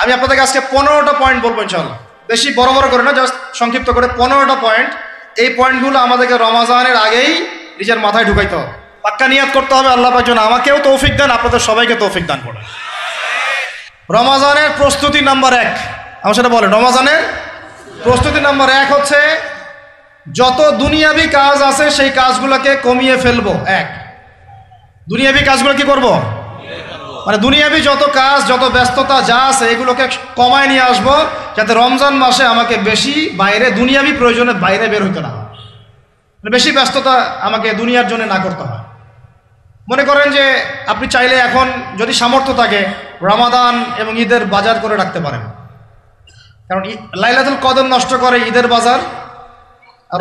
আমি আপনাদেরকে আজকে 15টা পয়েন্ট বলবো ইনশাআল্লাহ, বেশি বড় বড় করে না, জাস্ট সংক্ষিপ্ত করে 15টা পয়েন্ট। এই পয়েন্টগুলো আমাদেরকে রমাজানের আগেই নিজের মাথায় ঢুকাইতে হবে, পাক্কা নিয়াত করতে হবে আল্লাহ পাক যেন আমাকেও তৌফিক দেন, আপনাদের সবাইকে তৌফিক দান করেন। রমাজানের প্রস্তুতি নাম্বার 1, আমার সাথে বলেন, রমাজানের প্রস্তুতি নাম্বার 1 হচ্ছে যত দুনিয়াবি কাজ আছে সেই কাজগুলোকে কমিয়ে ফেলবো। দুনিয়াবি কাজগুলো কি করব, মানে দুনিয়াবি যত কাজ, যত ব্যস্ততা যা আছে এগুলোকে কমায় নিয়ে আসবো, যাতে রমজান মাসে আমাকে বেশি বাইরে দুনিয়াবি প্রয়োজনে বাইরে বের হইতে না হয়, মানে বেশি ব্যস্ততা আমাকে দুনিয়ার জন্য না করতে হয়। মনে করেন যে আপনি চাইলে এখন যদি সামর্থ্য থাকে রমাদান এবং ঈদের বাজার করে রাখতে পারেন, কারণ লাইলাতুল কদর নষ্ট করে ঈদের বাজার,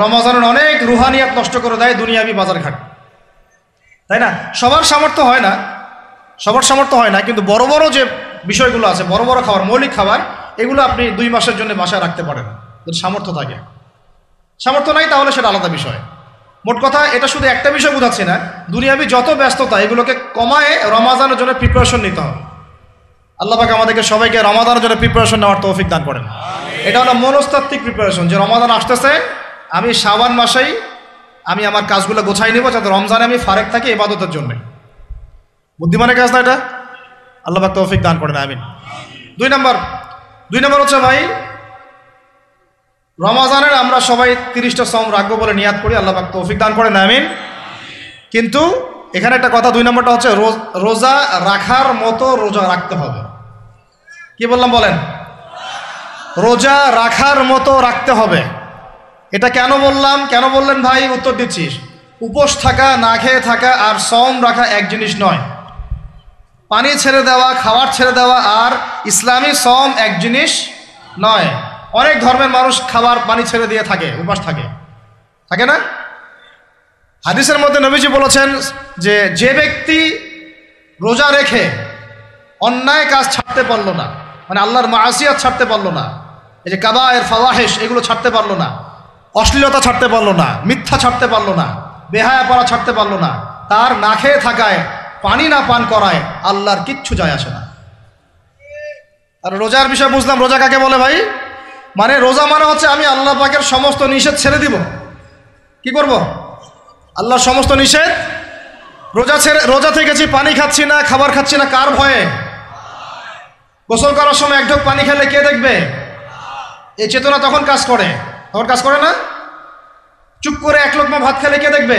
রমজানের অনেক রুহানিয়াত নষ্ট করে দেয় দুনিয়াবি বাজার ঘাট, তাই না? সবার সামর্থ্য হয় না, কিন্তু বড় বড় যে বিষয়গুলো আছে, বড় বড় খাবার, মৌলিক খাবার, এগুলো আপনি 2 মাসের জন্য বাসায় রাখতে পারেন যদি সামর্থ্য থাকে। সামর্থ্য নাই তাহলে সেটা আলাদা বিষয়। মোট কথা এটা শুধু একটা বিষয় বোঝাচ্ছি না, দুনিয়াবি যত ব্যস্ততা এগুলোকে কমায় রমাজানের জন্য প্রিপারেশন নিতে হবে। আল্লাহ পাক আমাদেরকে সবাইকে রমাদানের জন্য প্রিপারেশন নেওয়ার তৌফিক দান করেন। এটা হলো মনস্তাত্ত্বিক প্রিপারেশন, যে রমাদান আসতেছে, আমি শাবান মাসেই আমি আমার কাজগুলো গোছাই নিব যাতে রমজানে আমি ফারেক থাকি ইবাদতের জন্য। বুদ্ধিমানের কাজ না এটা, আল্লাহ পাক তৌফিক দান করেন, আমিন। 2 নম্বর হচ্ছে ভাই, রমাজানের আমরা সবাই 30টা সওম রাখবো বলে নিয়াত করি, আল্লাহ পাক তৌফিক দান করেন, আমিন। কিন্তু এখানে একটা কথা, 2 নম্বরটা হচ্ছে রোজা রাখার মতো রোজা রাখতে হবে। কি বললাম বলেন? রোজা রাখার মতো রাখতে হবে। এটা কেন বললাম, কেন বললেন ভাই? উত্তর দিচ্ছিস। উপোস থাকা, না খেয়ে থাকা আর সওম রাখা এক জিনিস নয়। পানি ছেড়ে দেওয়া, খাবার ছেড়ে দেওয়া আর ইসলামী সওম এক জিনিস নয়। অনেক ধর্মের মানুষ খাবার পানি ছেড়ে দিয়ে থাকে, উপাস থাকে না? হাদিসের মধ্যে নবীজি বলেছেন যে ব্যক্তি রোজা রেখে অন্যায় কাজ ছাড়তে পারলো না, মানে আল্লাহর মাসিয়াত ছাড়তে পারলো না, এই যে কাবায়ের ফাওয়াহিশ এগুলো ছাড়তে পারলো না, অশ্লীলতা ছাড়তে পারলো না, মিথ্যা ছাড়তে পারলো না, বেহায়াপনা ছাড়তে পারলো না, তার না খেয়ে থাকায়, পানি না পান করায় আল্লাহর কিচ্ছু যায় আসে না। আর রোজার বিষয় বুঝলাম, রোজা কাকে বলে ভাই? মানে রোজা মানে হচ্ছে আমি আল্লাহ পাকের সমস্ত নিষেধ ছেড়ে দিব। কি করব? আল্লাহর সমস্ত নিষেধ। রোজা থেকেছি, পানি খাচ্ছি না, খাবার খাচ্ছি না, কার ভয়ে? গোসল করার সময় এক ঢোক পানি খেলে কে দেখবে? এই চেতনা তখন কাজ করে না? চুপ করে 1 লোকমা ভাত খেলে কে দেখবে?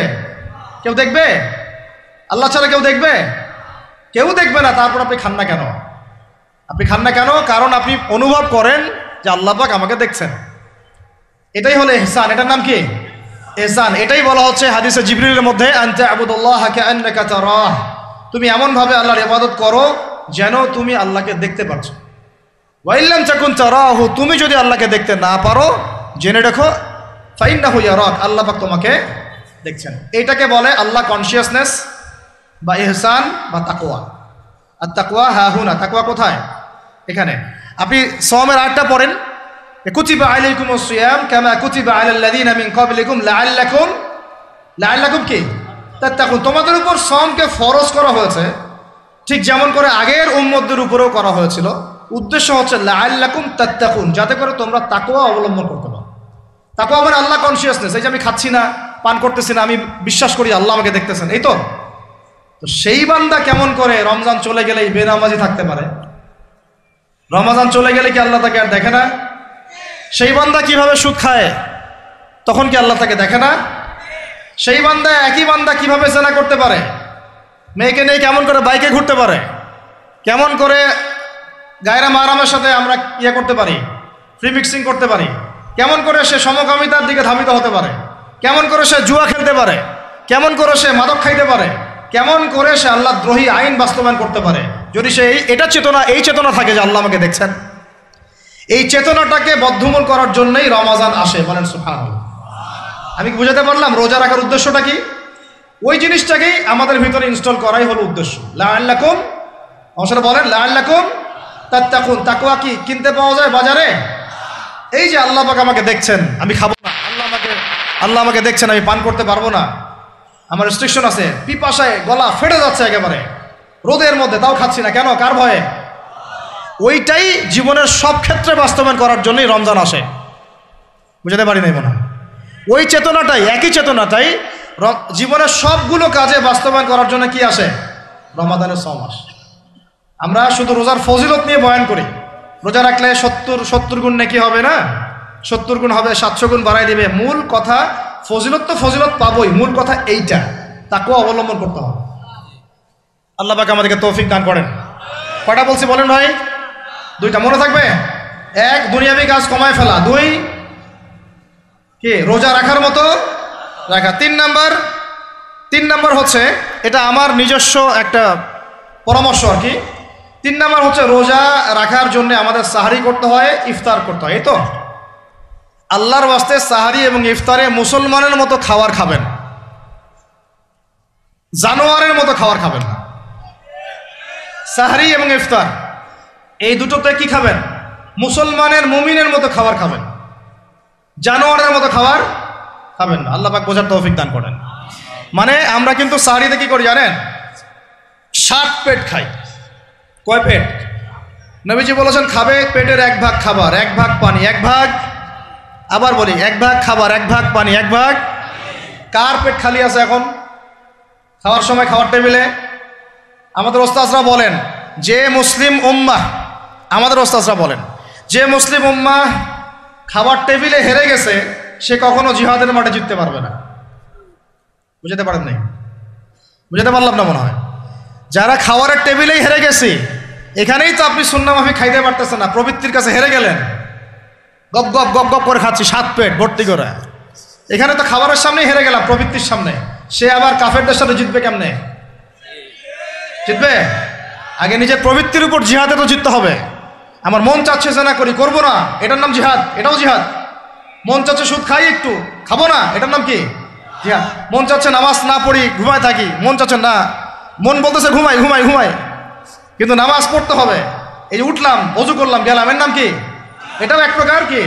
কেউ দেখবে? আল্লাহ ছাড়া কেউ দেখবে? কেউ দেখবে না। তারপর আপনি খান না কেন? কারণ আপনি অনুভব করেন যে আল্লাহ পাক আমাকে দেখছেন। এটাই হলো ইহসান। এটার নাম কি? ইহসান। এটাই বলা হচ্ছে হাদিসে জিবরিলের মধ্যে, আনতা আবুদুল্লাহ কাআন্নাকা তারাহ, তুমি এমন ভাবে আল্লাহর ইবাদত করো যেন তুমি আল্লাহকে দেখতে পাচ্ছ। ওয়া ইল্লাম তাকুন তারাহু, তুমি যদি আল্লাহকে দেখতে না পারো জেনে রাখো ফাইন্নাহু ইয়ারাক, আল্লাহ পাক তোমাকে দেখছেন। এটাকে বলে আল্লাহ কনসিয়াসনেস বা ইহসান বা তাকওয়া। আর তাকওয়া হাহুনা, তাকওয়া কোথায়? এখানে। আপনি সওমের আয়াতটা পড়েন, কুতিবা আলাইকুমুস সিয়াম কামা কুতিবা আলাল লাযিনা মিন ক্বাবলিকুম লাআল্লাকুম কি তাত্তাকুন, তোমাদের উপর সওমকে ফরজ করা হয়েছে ঠিক যেমন করে আগের উম্মতদের উপরেও করা হয়েছিল। উদ্দেশ্য হচ্ছে লাআল্লাকুম তাত্তাকুন, যাতে করে তোমরা তাকওয়া অবলম্বন করতে পারো। তাকওয়া মানে আল্লাহ কনসিয়াসনেস, এই যে আমি খাচ্ছি না, পান করতেছি না, আমি বিশ্বাস করি আল্লাহ আমাকে দেখতেছেন, এই তো। সেই বান্দা কেমন করে রমজান চলে গেলেই বেনামাজি থাকতে পারে? রমজান চলে গেলে কি আল্লাহ তাকে আর দেখে না? সেই বান্দা কিভাবে সুদ খায়, তখন কি আল্লাহ তাকে দেখে না? সেই বান্দা, একই বান্দা কিভাবে জেনা করতে পারে? মেয়েকে নিয়ে কেমন করে বাইকে ঘুরতে পারে? কেমন করে গায়রা মাহরামের সাথে আমরা করতে পারি, ফ্রি মিক্সিং করতে পারি? কেমন করে সে সমকামিতার দিকে ধাবিত হতে পারে? কেমন করে সে জুয়া খেলতে পারে? কেমন করে সে মাদক খাইতে পারে? কেমন করে সে আল্লাহ দ্রোহী আইন বাস্তবায়ন করতে পারে? যদি সে এই চেতনা থাকে যে আল্লাহ আমাকে দেখছেন, এই চেতনাটাকে বদ্ধমূল করার জন্যই রমাজান আসে। বলেন সুবহানাল্লাহ। আমি কি বুঝাতে পারলাম রোজা রাখার উদ্দেশ্যটা কি? ওই জিনিসটাকেই আমাদের ভিতরে ইনস্টল করাই হলো উদ্দেশ্য। লাআল্লাকুম, আমার সাথে বলেন লাআল্লাকুম তাত্তাকুন। তাকওয়া কি কিনতে পাওয়া যায় বাজারে? এই যে আল্লাহ পাক আমাকে দেখছেন, আমি খাবো না, আল্লাহ আমাকে দেখছেন, আমি পান করতে পারবো না, আমার রেস্ট্রিকশন আছে, পিপাসায় গলা ফেটে যাচ্ছে একেবারে রোদের মধ্যে, তাও খাচ্ছি না, কেন? কার ভয়ে? ওইটাই জীবনের সব ক্ষেত্রে বাস্তবায়ন করার জন্যই রমজান আসে। বুঝতে পারি নাই মনে হয়? ওই চেতনাটাই, একই চেতনাটাই জীবনের সবগুলো কাজে বাস্তবায়ন করার জন্য কি আসে? রমাদানের 6 মাস। আমরা শুধু রোজার ফজিলত নিয়ে বয়ান করি, রোজা রাখলে 70 গুণ নাকি হবে না, 70 গুণ হবে, 700 গুণ বাড়াই দিবে। মূল কথা ফজিলত তো ফজিলত পাবোই, মূল কথা এইটা, তাকেও অবলম্বন করতে হবে। আল্লাহ পাক আমাদেরকে তৌফিক দান করেন। কয়টা বলছি বলেন ভাই? 2টা মনে থাকবে। 1, দুনিয়াবি কাজ কমায় ফেলা। 2, কি রোজা রাখার মতো রাখা। 3 নাম্বার হচ্ছে, এটা আমার নিজস্ব একটা পরামর্শ আর কি। 3 নাম্বার হচ্ছে রোজা রাখার জন্য আমাদের সাহারি করতে হয়, ইফতার করতে হয়। এই তো আল্লাহর ওয়াস্তে সাহারি এবং ইফতারে মুসলমানের মতো খাবার খাবেন, জানোয়ারের মতো খাবার খাবেন না। সাহারি এবং ইফতার এই দুটোতে কি খাবেন? মুসলমানের, মুমিনের মতো খাবার খাবেন, জানোয়ারের মতো খাবার খাবেন না। আল্লাহ পাক বোঝার তৌফিক দান করেন। মানে আমরা কিন্তু সাহারিতে কি করি জানেন? 7 পেট খাই। কয় পেট? নবীজি বলেছেন খাবে পেটের 1 ভাগ খাবার, 1 ভাগ পানি, 1 ভাগ, আবার বলি 1 ভাগ খাবার, 1 ভাগ পানি, 1 ভাগ। কার পেট খালি আছে এখন খাওয়ার সময়? খাওয়ার টেবিলে আমাদের ওস্তাদরা বলেন যে মুসলিম উম্মাহ, আমাদের ওস্তাদরা বলেন যে মুসলিম উম্মাহ খাবার টেবিলে হেরে গেছে, সে কখনো জিহাদের মাঠে জিততে পারবে না। বুঝতে পারেন নাই? বুঝতে পারলাম না মনে হয়। যারা খাবারের টেবিলেই হেরে গেছে, এখানেই তো আপনি সুন্নাহ মাফিক খাইতে পারতেছেন না, প্রবৃত্তির কাছে হেরে গেলেন, গপ গপ গপ গপ করে খাচ্ছি 7 পেট ভর্তি করে। এখানে তো খাবারের সামনেই হেরে গেলাম, প্রবৃত্তির সামনে। সে আবার কাফেরদের সাথে জিতবে কেমনে? জিতবে আগে নিজের প্রবৃত্তির উপর জিহাদে তো জিততে হবে। আমার মন চাচ্ছে যে না করি, করবো না, এটার নাম জিহাদ, এটাও জিহাদ। মন চাচ্ছে সুদ খাই একটু, খাবো না, এটার নাম কি? জিহাদ। মন চাচ্ছে নামাজ না পড়ি, ঘুমায় থাকি, মন চাচ্ছে না, মন বলতেছে ঘুমাই ঘুমাই ঘুমাই, কিন্তু নামাজ পড়তে হবে। এই যে উঠলাম, ওযু করলাম, গেলাম, এর নাম কি? এটাও এক প্রকার কি,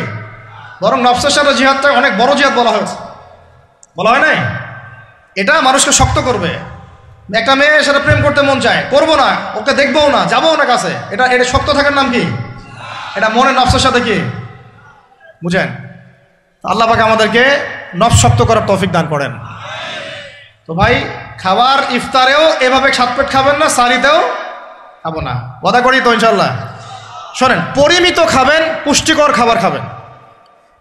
বরং নফসের সাথে জিহাদটা অনেক বড় জিহাদ বলা হয়েছে, বলা হয় নাই? এটা মানুষকে শক্ত করবে। একটা মেয়ে সাথে প্রেম করতে মন চায়, করবো না, ওকে দেখবো না, যাবো না কাছে, এটা শক্ত থাকার নাম কি? এটা মনে নফসের সাথে কি বুঝেন? আল্লাহ পাক আমাদেরকে নফস শক্ত করার তৌফিক দান করেন। তো ভাই, খাবার ইফতারেও এভাবে 7 পেট খাবেন না, সারিতেও খাবো না, ওয়াদা করি তো ইনশাল্লাহ। শোনেন, পরিমিত খাবেন, পুষ্টিকর খাবার খাবেন,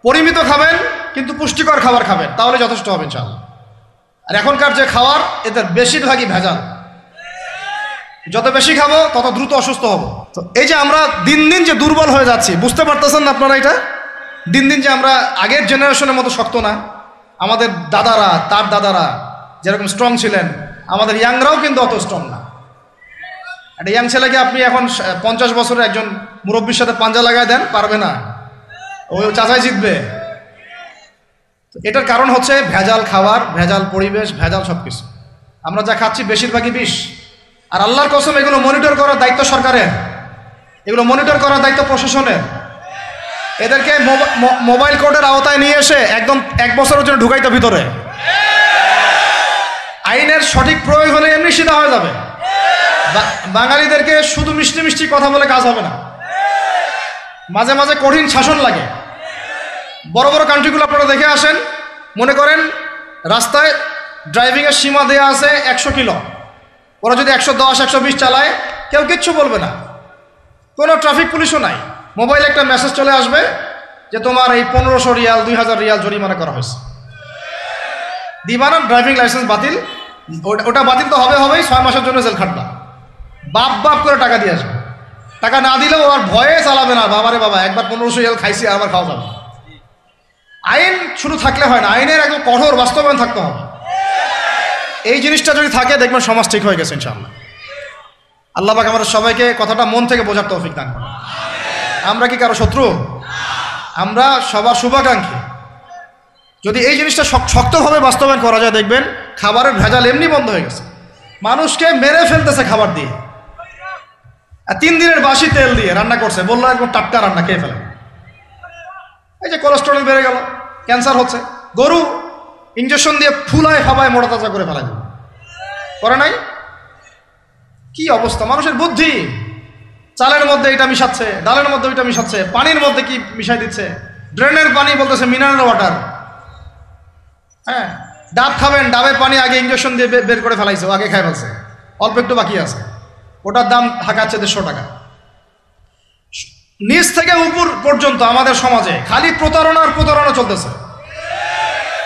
পরিমিত খাবেন কিন্তু পুষ্টিকর খাবার খাবেন, তাহলে যথেষ্ট হবে ইনশাল্লাহ। আর এখনকার যে খাবার, এদের বেশিরভাগই ভেজাল। যত বেশি খাবো তত দ্রুত অসুস্থ হব। তো এই যে আমরা দিন দিন যে দুর্বল হয়ে যাচ্ছি, বুঝতে পারতেছেন না আপনারা? এটা দিন দিন যে আমরা আগের জেনারেশনের মতো শক্ত না। আমাদের দাদারা, তার দাদারা যেরকম স্ট্রং ছিলেন, আমাদের ইয়াংরাও কিন্তু অত স্ট্রং না। একটা ইয়াং ছেলেকে আপনি এখন 50 বছরের একজন মুরব্বীর সাথে পাঞ্জা লাগায় দেন, পারবে না, ওই চাচাই জিতবে। এটার কারণ হচ্ছে ভেজাল খাবার, ভেজাল পরিবেশ, ভেজাল সব কিছু। আমরা যা খাচ্ছি বেশিরভাগই বিষ। আর আল্লাহর কসম, এগুলো মনিটর করার দায়িত্ব সরকারের, এগুলো মনিটর করার দায়িত্ব প্রশাসনের। এদেরকে মোবাইল কোর্টের আওতায় নিয়ে এসে একদম 1 বছরের জন্য ঢুকাইতে ভিতরে। আইনের সঠিক প্রয়োগ হলে এমনি সিধা হয়ে যাবে। বাঙালিদেরকে শুধু মিষ্টি মিষ্টি কথা বলে কাজ হবে না, মাঝে মাঝে কঠিন শাসন লাগে। বড় বড় কান্ট্রিগুলো আপনারা দেখে আসেন, মনে করেন রাস্তায় ড্রাইভিংয়ের সীমা দেওয়া আছে 100 কিলো, ওরা যদি 110, 120 চালায়, কেউ কিচ্ছু বলবে না, কোনো ট্রাফিক পুলিশও নাই। মোবাইলে একটা মেসেজ চলে আসবে যে তোমার এই 1500 রিয়াল, 2000 রিয়াল জরিমানা করা হয়েছে। দিবানা ড্রাইভিং লাইসেন্স বাতিল, ওটা বাতিল তো হবেই, 6 মাসের জন্য জেল খাটবা। বাপ বাপ করে টাকা দিয়ে আসবে, টাকা না দিলেও আর ভয়ে চালাবে না, বাবারে বাবা একবার 1500 রিয়াল খাইছি, আবার খাওয়া যাবে। আইন শুধু থাকলে হয় না, আইনের একদম কঠোর বাস্তবায়ন থাকতে হবে। এই জিনিসটা যদি থাকে, দেখবেন সমাজ ঠিক হয়ে গেছে ইনশাআল্লাহ। আল্লাহ পাক আমাদের সবাইকে কথাটা মন থেকে বোঝার তৌফিক দান করেন। আমরা কি কারো শত্রু? আমরা সবার শুভাকাঙ্ক্ষী। যদি এই জিনিসটা শক্তভাবে বাস্তবায়ন করা যায়, দেখবেন খাবারের ভেজাল এমনি বন্ধ হয়ে গেছে। মানুষকে মেরে ফেলতেছে খাবার দিয়ে, 3 দিনের বাসি তেল দিয়ে রান্না করছে, বললো একদম টাটকা রান্না, খেয়ে ফেলে। এই যে কোলেস্টেরল বেড়ে গেল, ক্যান্সার হচ্ছে। গরু ইঞ্জেকশন দিয়ে ফুলায় ফাবায় মোটা তাজা করে ফেলা যাবে, করে নাই? কি অবস্থা মানুষের বুদ্ধি! চালের মধ্যে এটা মিশাচ্ছে, ডালের মধ্যে ওইটা মিশাচ্ছে, পানির মধ্যে কি মিশাই দিচ্ছে, ড্রেনের পানি বলতেছে মিনারেল ওয়াটার। হ্যাঁ, ডাব খাবেন, ডাবের পানি আগে ইঞ্জেকশন দিয়ে বের করে ফেলাইছে, আগে খাই ফেলছে, অল্প একটু বাকি আছে, ওটার দাম হাঁকাচ্ছে 150 টাকা। নিচ থেকে উপর পর্যন্ত আমাদের সমাজে খালি প্রতারণা চলতেছে।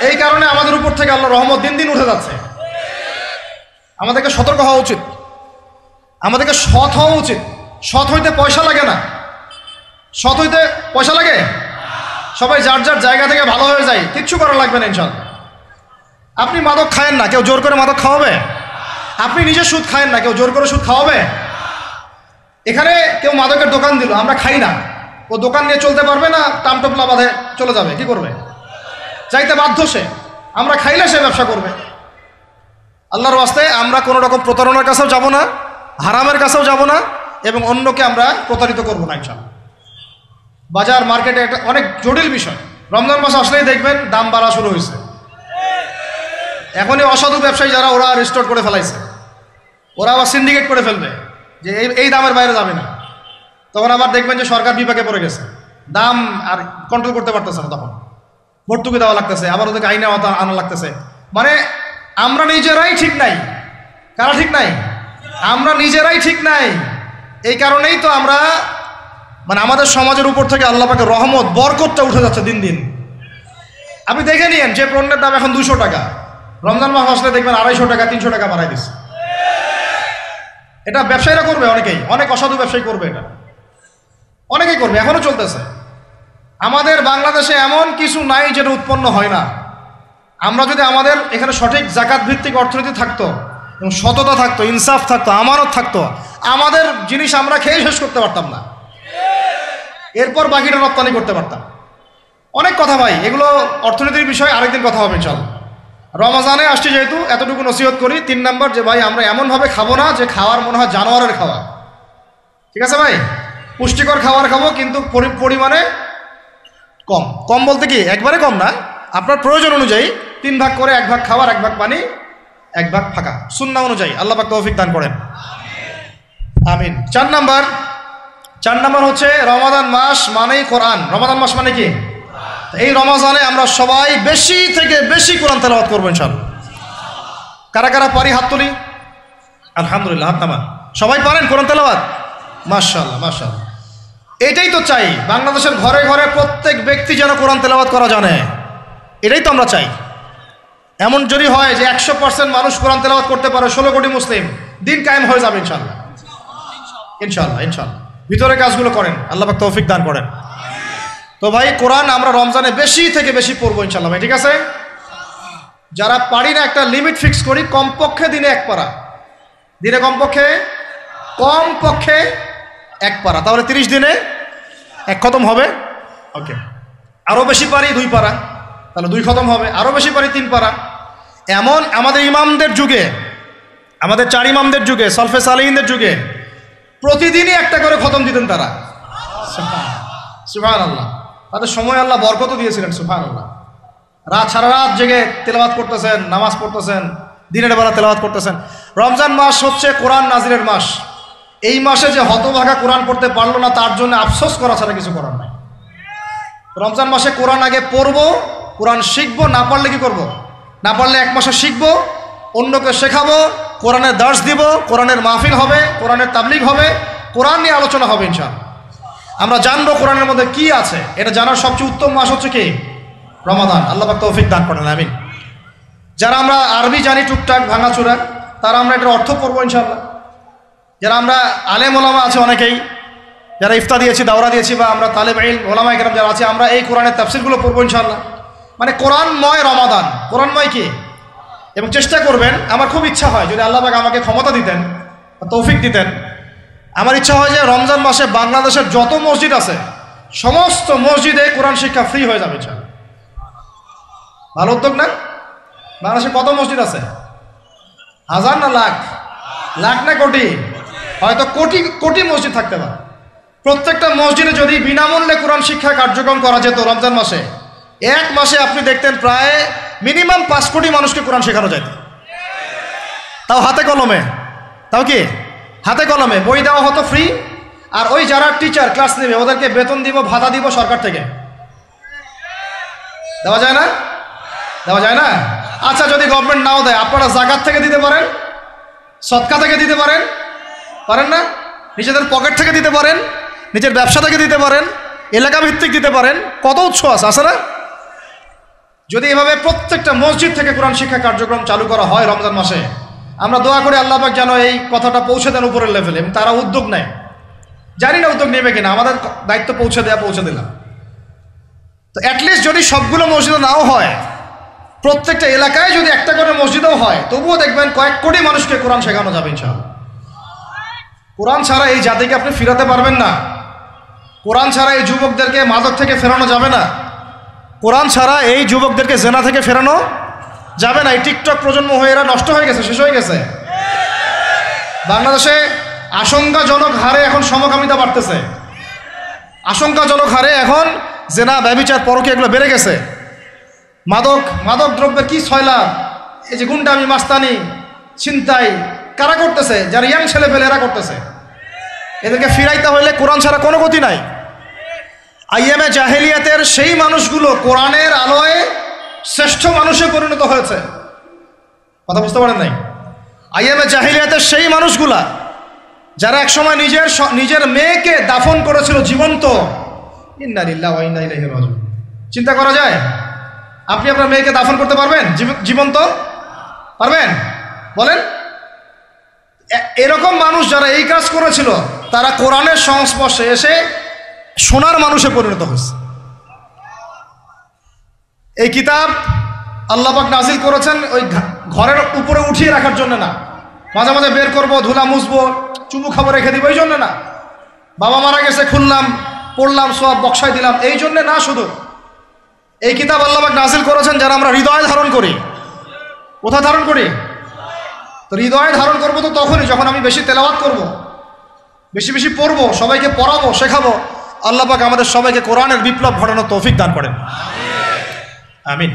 এই কারণে আমাদের উপর থেকে আল্লাহর রহমত দিন দিন উঠে যাচ্ছে। আমাদেরকে সতর্ক হওয়া উচিত, আমাদেরকে সৎ হওয়া উচিত। সৎ হইতে পয়সা লাগে না, সৎ হইতে পয়সা লাগে। সবাই যার যার জায়গা থেকে ভালো হয়ে যায়, কিচ্ছু করা লাগবে না ইনশাআল্লাহ। আপনি মাদক খায়েন না, কেউ জোর করে মাদক খাওয়াবে? আপনি নিজে সুদ খায়েন না, কেউ জোর করে সুদ খাওয়াবে? এখানে কেউ মাদকের দোকান দিল, আমরা খাই না, ও দোকান নিয়ে চলতে পারবে না? টামটোপলা বাঁধে চলে যাবে, কি করবে? চাইতে বাধ্য সে। আমরা খাইলে সে ব্যবসা করবে। আল্লাহর ওয়াস্তে আমরা কোনো রকম প্রতারণার কাছেও যাব না, হারামের কাছেও যাব না, এবং অন্যকে আমরা প্রতারিত করবো না ইনশাআল্লাহ। বাজার মার্কেটে একটা অনেক জটিল বিষয়। রমজান মাস আসলেই দেখবেন দাম বাড়া শুরু হয়েছে। এখনই অসাধু ব্যবসায়ী যারা, ওরা রিস্টোর করে ফেলাইছে, ওরা আবার সিন্ডিকেট করে ফেলবে যে এই দামের বাইরে যাবে না। তখন আবার দেখবেন যে সরকার বিপাকে পড়ে গেছে, দাম আর কন্ট্রোল করতে পারতেছে না, তখন ভর্তুকি দেওয়া লাগতেছে, আবার ওদেরকে আইনে আনা লাগতেছে। মানে আমরা নিজেরাই ঠিক নাই। কারা ঠিক নাই? আমরা নিজেরাই ঠিক নাই। এই কারণেই তো আমরা মানে আমাদের সমাজের উপর থেকে আল্লাহ পাকের রহমত বরকতটা উঠে যাচ্ছে দিন দিন। আপনি দেখে নিয়েন, যে পণ্যের দাম এখন 200 টাকা, রমজান মাস আসলে দেখবেন 250 টাকা 300 টাকা বাড়াই দিচ্ছে। এটা ব্যবসায়ীরা করবে, অনেক অসাধু ব্যবসায়ী করবে, এটা অনেকেই করবে, এখনো চলতেছে। আমাদের বাংলাদেশে এমন কিছু নাই যেটা উৎপন্ন হয় না। আমরা যদি আমাদের এখানে সঠিক জাকাত ভিত্তিক অর্থনীতি থাকতো, এবং সততা থাকতো, ইনসাফ থাকতো, আমানত থাকতো, আমাদের জিনিস আমরা খেয়ে শেষ করতে পারতাম না, এরপর বাকিটা রপ্তানি করতে পারতাম। অনেক কথা ভাই, এগুলো অর্থনীতির বিষয়, আরেকদিন কথা হবে ইনশাআল্লাহ। রমজানে আসছি যেহেতু, এতটুকু নসিহত করি। 3 নাম্বার, যে ভাই আমরা এমনভাবে খাবো না যে খাওয়ার মনে হয় জানোয়ারের খাওয়া। ঠিক আছে ভাই, পুষ্টিকর খাবার খাবো, কিন্তু পরিমাণে কম। কম বলতে কি একবারে কম না, আপনার প্রয়োজন অনুযায়ী 3 ভাগ করে, 1 ভাগ খাবার, 1 ভাগ পানি, 1 ভাগ ফাঁকা, সুন্নাহ অনুযায়ী। আল্লাহ পাক তৌফিক দান করেন, আমিন। 4 নাম্বার হচ্ছে রমাদান মাস মানেই কোরআন। রমাদান মাস মানে কি? এই রমজানে আমরা সবাই বেশি থেকে বেশি কোরআন তেলাওয়াত করবো ইনশাআল্লাহ। কারা কারা পারি হাত তুলি? আলহামদুলিল্লাহ, হাত নামান। সবাই পারেন কোরআন তেলাওয়াত? মাশাআল্লাহ মাশাআল্লাহ। এটাই তো চাই, বাংলাদেশের ঘরে ঘরে প্রত্যেক ব্যক্তি যেন কোরআন তেলাওয়াত করা জানে, এটাই তো আমরা চাই। এমন যদি হয় যে 100% মানুষ কোরআন তেলাওয়াত করতে পারে, 16 কোটি মুসলিম, দিন কায়েম হয়ে যাবে ইনশাআল্লাহ। ইনশাআল্লাহ ভিতরে কাজগুলো করেন, আল্লাহ পাক তৌফিক দান করেন। তো ভাই, কোরআন আমরা রমজানে বেশি থেকে বেশি পড়বো ইনশাআল্লাহ ভাই, ঠিক আছে? যারা পারি না, একটা লিমিট ফিক্স করি, কমপক্ষে দিনে 1 পারা, দিনে কমপক্ষে 1 পারা, তাহলে 30 দিনে 1 খতম হবে। ওকে, আরও বেশি পারি 2 পারা, তাহলে 2 খতম হবে। আরও বেশি পারি 3 পারা। এমন আমাদের ইমামদের যুগে, আমাদের 4 ইমামদের যুগে, সলফে সালেহিনদের যুগে প্রতিদিনই 1টা করে খতম দিতেন তারা। সুবহানাল্লাহ, তাদের সময় আল্লাহ বরকত দিয়েছিলেন। সুবহানাল্লাহ, সারা রাত জেগে তেলাওয়াত করতেছেন, নামাজ পড়তেছেন, দিনের বেলা তেলাওয়াত করতেছেন। রমজান মাস হচ্ছে কোরআন নাজিলের মাস। এই মাসে যে হতভাগা কোরআন পড়তে পারলো না, তার জন্য আফসোস করা ছাড়া কিছু করার নাই। রমজান মাসে কোরআন আগে পড়বো, কোরআন শিখবো, না পারলে কি করব? না পারলে 1 মাসে শিখবো, অন্যকে শেখাবো, কোরআনের দার্স দিব, কোরআনের মাহফিল হবে, কোরআনের তাবলিগ হবে, কোরআন নিয়ে আলোচনা হবে ইনশাআল্লাহ। আমরা জানবো কোরআনের মধ্যে কি আছে। এটা জানার সবচেয়ে উত্তম মাস হচ্ছে কি? রমাদান। আল্লাহ পাক তৌফিক দান করেন, আমিন। যারা আমরা আরবি জানি টুকটাক ভাঙাচোরা, তারা আমরা এটার অর্থ পড়বো ইনশাআল্লাহ। যারা আমরা আলেম ওলামা আছে অনেকেই, যারা ইফতা দিয়েছি, দাওরা দিয়েছি, বা আমরা তালেব ইলম ওলামা ইকরাম যারা আছে, আমরা এই কোরআনের তাফসিরগুলো পড়বো ইনশাআল্লাহ। মানে কোরআনময় রমাদান, কোরআনময় কি? এবং চেষ্টা করবেন, আমার খুব ইচ্ছা হয় যদি আল্লাহ পাক আমাকে ক্ষমতা দিতেন, তৌফিক দিতেন, আমার ইচ্ছা হয় যে রমজান মাসে বাংলাদেশের যত মসজিদ আছে সমস্ত মসজিদে কোরআন শিক্ষা ফ্রি হয়ে যাবে ইনশাআল্লাহ। ভালো উদ্যোগ না? বাংলাদেশে কত মসজিদ আছে? 1000 না লাখ? লাখ না কোটি? হয়তো কোটি কোটি মসজিদ থাকতে পারে। প্রত্যেকটা মসজিদে যদি বিনামূল্যে কোরআন শিক্ষা কার্যক্রম করা যেত রমজান মাসে, 1 মাসে আপনি দেখতেন প্রায় মিনিমাম 5 কোটি মানুষকে কোরআন শেখানো যেত। তাও হাতে কলমে, তাও কি হাতে কলমে, বই দেওয়া হতো ফ্রি, আর ওই যারা টিচার ক্লাস নেবে ওদেরকে বেতন দিব, ভাতা দিব সরকার থেকে। দেওয়া যায় না? দেওয়া যায় না? আচ্ছা, যদি গভর্নমেন্ট নাও দেয়, আপনারা জাকাত থেকে দিতে পারেন, সদকা থেকে দিতে পারেন, পারেন না? নিজেদের পকেট থেকে দিতে পারেন, নিজের ব্যবসা থেকে দিতে পারেন, এলাকা ভিত্তিক দিতে পারেন, কত উৎস আছে না? যদি এভাবে প্রত্যেকটা মসজিদ থেকে কোরআন শিক্ষা কার্যক্রম চালু করা হয় রমজান মাসে, আমরা দোয়া করি আল্লাহ পাক যেন এই কথাটা পৌঁছে দেন উপরের লেভেলে, এবং তারা উদ্যোগ নেয়। জানি না উদ্যোগ নেবে কিনা, আমাদের দায়িত্ব পৌঁছে দিলাম। তো অ্যাটলিস্ট যদি সবগুলো মসজিদে নাও হয়, প্রত্যেকটা এলাকায় যদি একটা করে মসজিদও হয়, তবুও দেখবেন কয়েক কোটি মানুষকে কোরআন শেখানো যাবে ইনশাআল্লাহ। কোরআন ছাড়া এই জাতিকে আপনি ফিরাতে পারবেন না। কোরআন ছাড়া এই যুবকদেরকে মাদক থেকে ফেরানো যাবে না। কোরআন ছাড়া এই যুবকদেরকে জেনা থেকে ফেরানো যাবে না। এই টিকটক প্রজন্ম হয়ে এরা নষ্ট হয়ে গেছে, শেষ হয়ে গেছে। বাংলাদেশে আশঙ্কাজনক হারে এখন সমকামিতা বাড়তেছে, আশঙ্কাজনক হারে এখন জেনা, ব্যভিচার, পরকী এগুলো বেড়ে গেছে। মাদক দ্রব্যের কি ছয়লাভ, এই যে গুন্ডামি, মাস্তানি, ছিনতাই কারা করতেছে? যারা ইয়াং ছেলে পেলে এরা করতেছে। এদেরকে ফিরাইতে হইলে কোরআন ছাড়া কোনো গতি নাই। আইয়ামে জাহেলিয়াতের সেই মানুষগুলো কোরআনের আলোয় শ্রেষ্ঠ মানুষে পরিণত হয়েছে। কথা বুঝতে পারেন নাই? আইয়ামে জাহেলিয়াতের সেই মানুষগুলা যারা একসময় নিজের মেয়েকে দাফন করেছিল জীবন্ত। ইন্না লিল্লাহি ওয়া ইন্না ইলাইহি রাজিউন। চিন্তা করা যায়? আপনি আপনার মেয়েকে দাফন করতে পারবেন জীবন্ত? পারবেন? বলেন। এরকম মানুষ যারা এই কাজ করেছিল তারা কোরআনের সংস্পর্শে এসে সোনার মানুষে পরিণত হয়েছে। এই কিতাব আল্লাহ পাক নাজিল করেছেন ওই ঘরের উপরে উঠিয়ে রাখার জন্য না, মাঝে মাঝে বের করবো, ধুলা মুছবো, চুমু খাবো, রেখে দিব, এই জন্য না। বাবা মারা গেছে, খুললাম, পড়লাম, সব বক্সায় দিলাম, এই জন্য না। শুধু এই কিতাব আল্লাহ পাক নাজিল করেছেন যারা আমরা হৃদয়ে ধারণ করি। কোথায় ধারণ করি? তো হৃদয়ে ধারণ করবো তো তখনই যখন আমি বেশি তেলাওয়াত করব, বেশি বেশি পড়বো, সবাইকে পড়াবো, শেখাবো। আল্লাহ পাক আমাদের সবাইকে কোরআনের বিপ্লব ঘটানোর তৌফিক দান করেন, আমিন।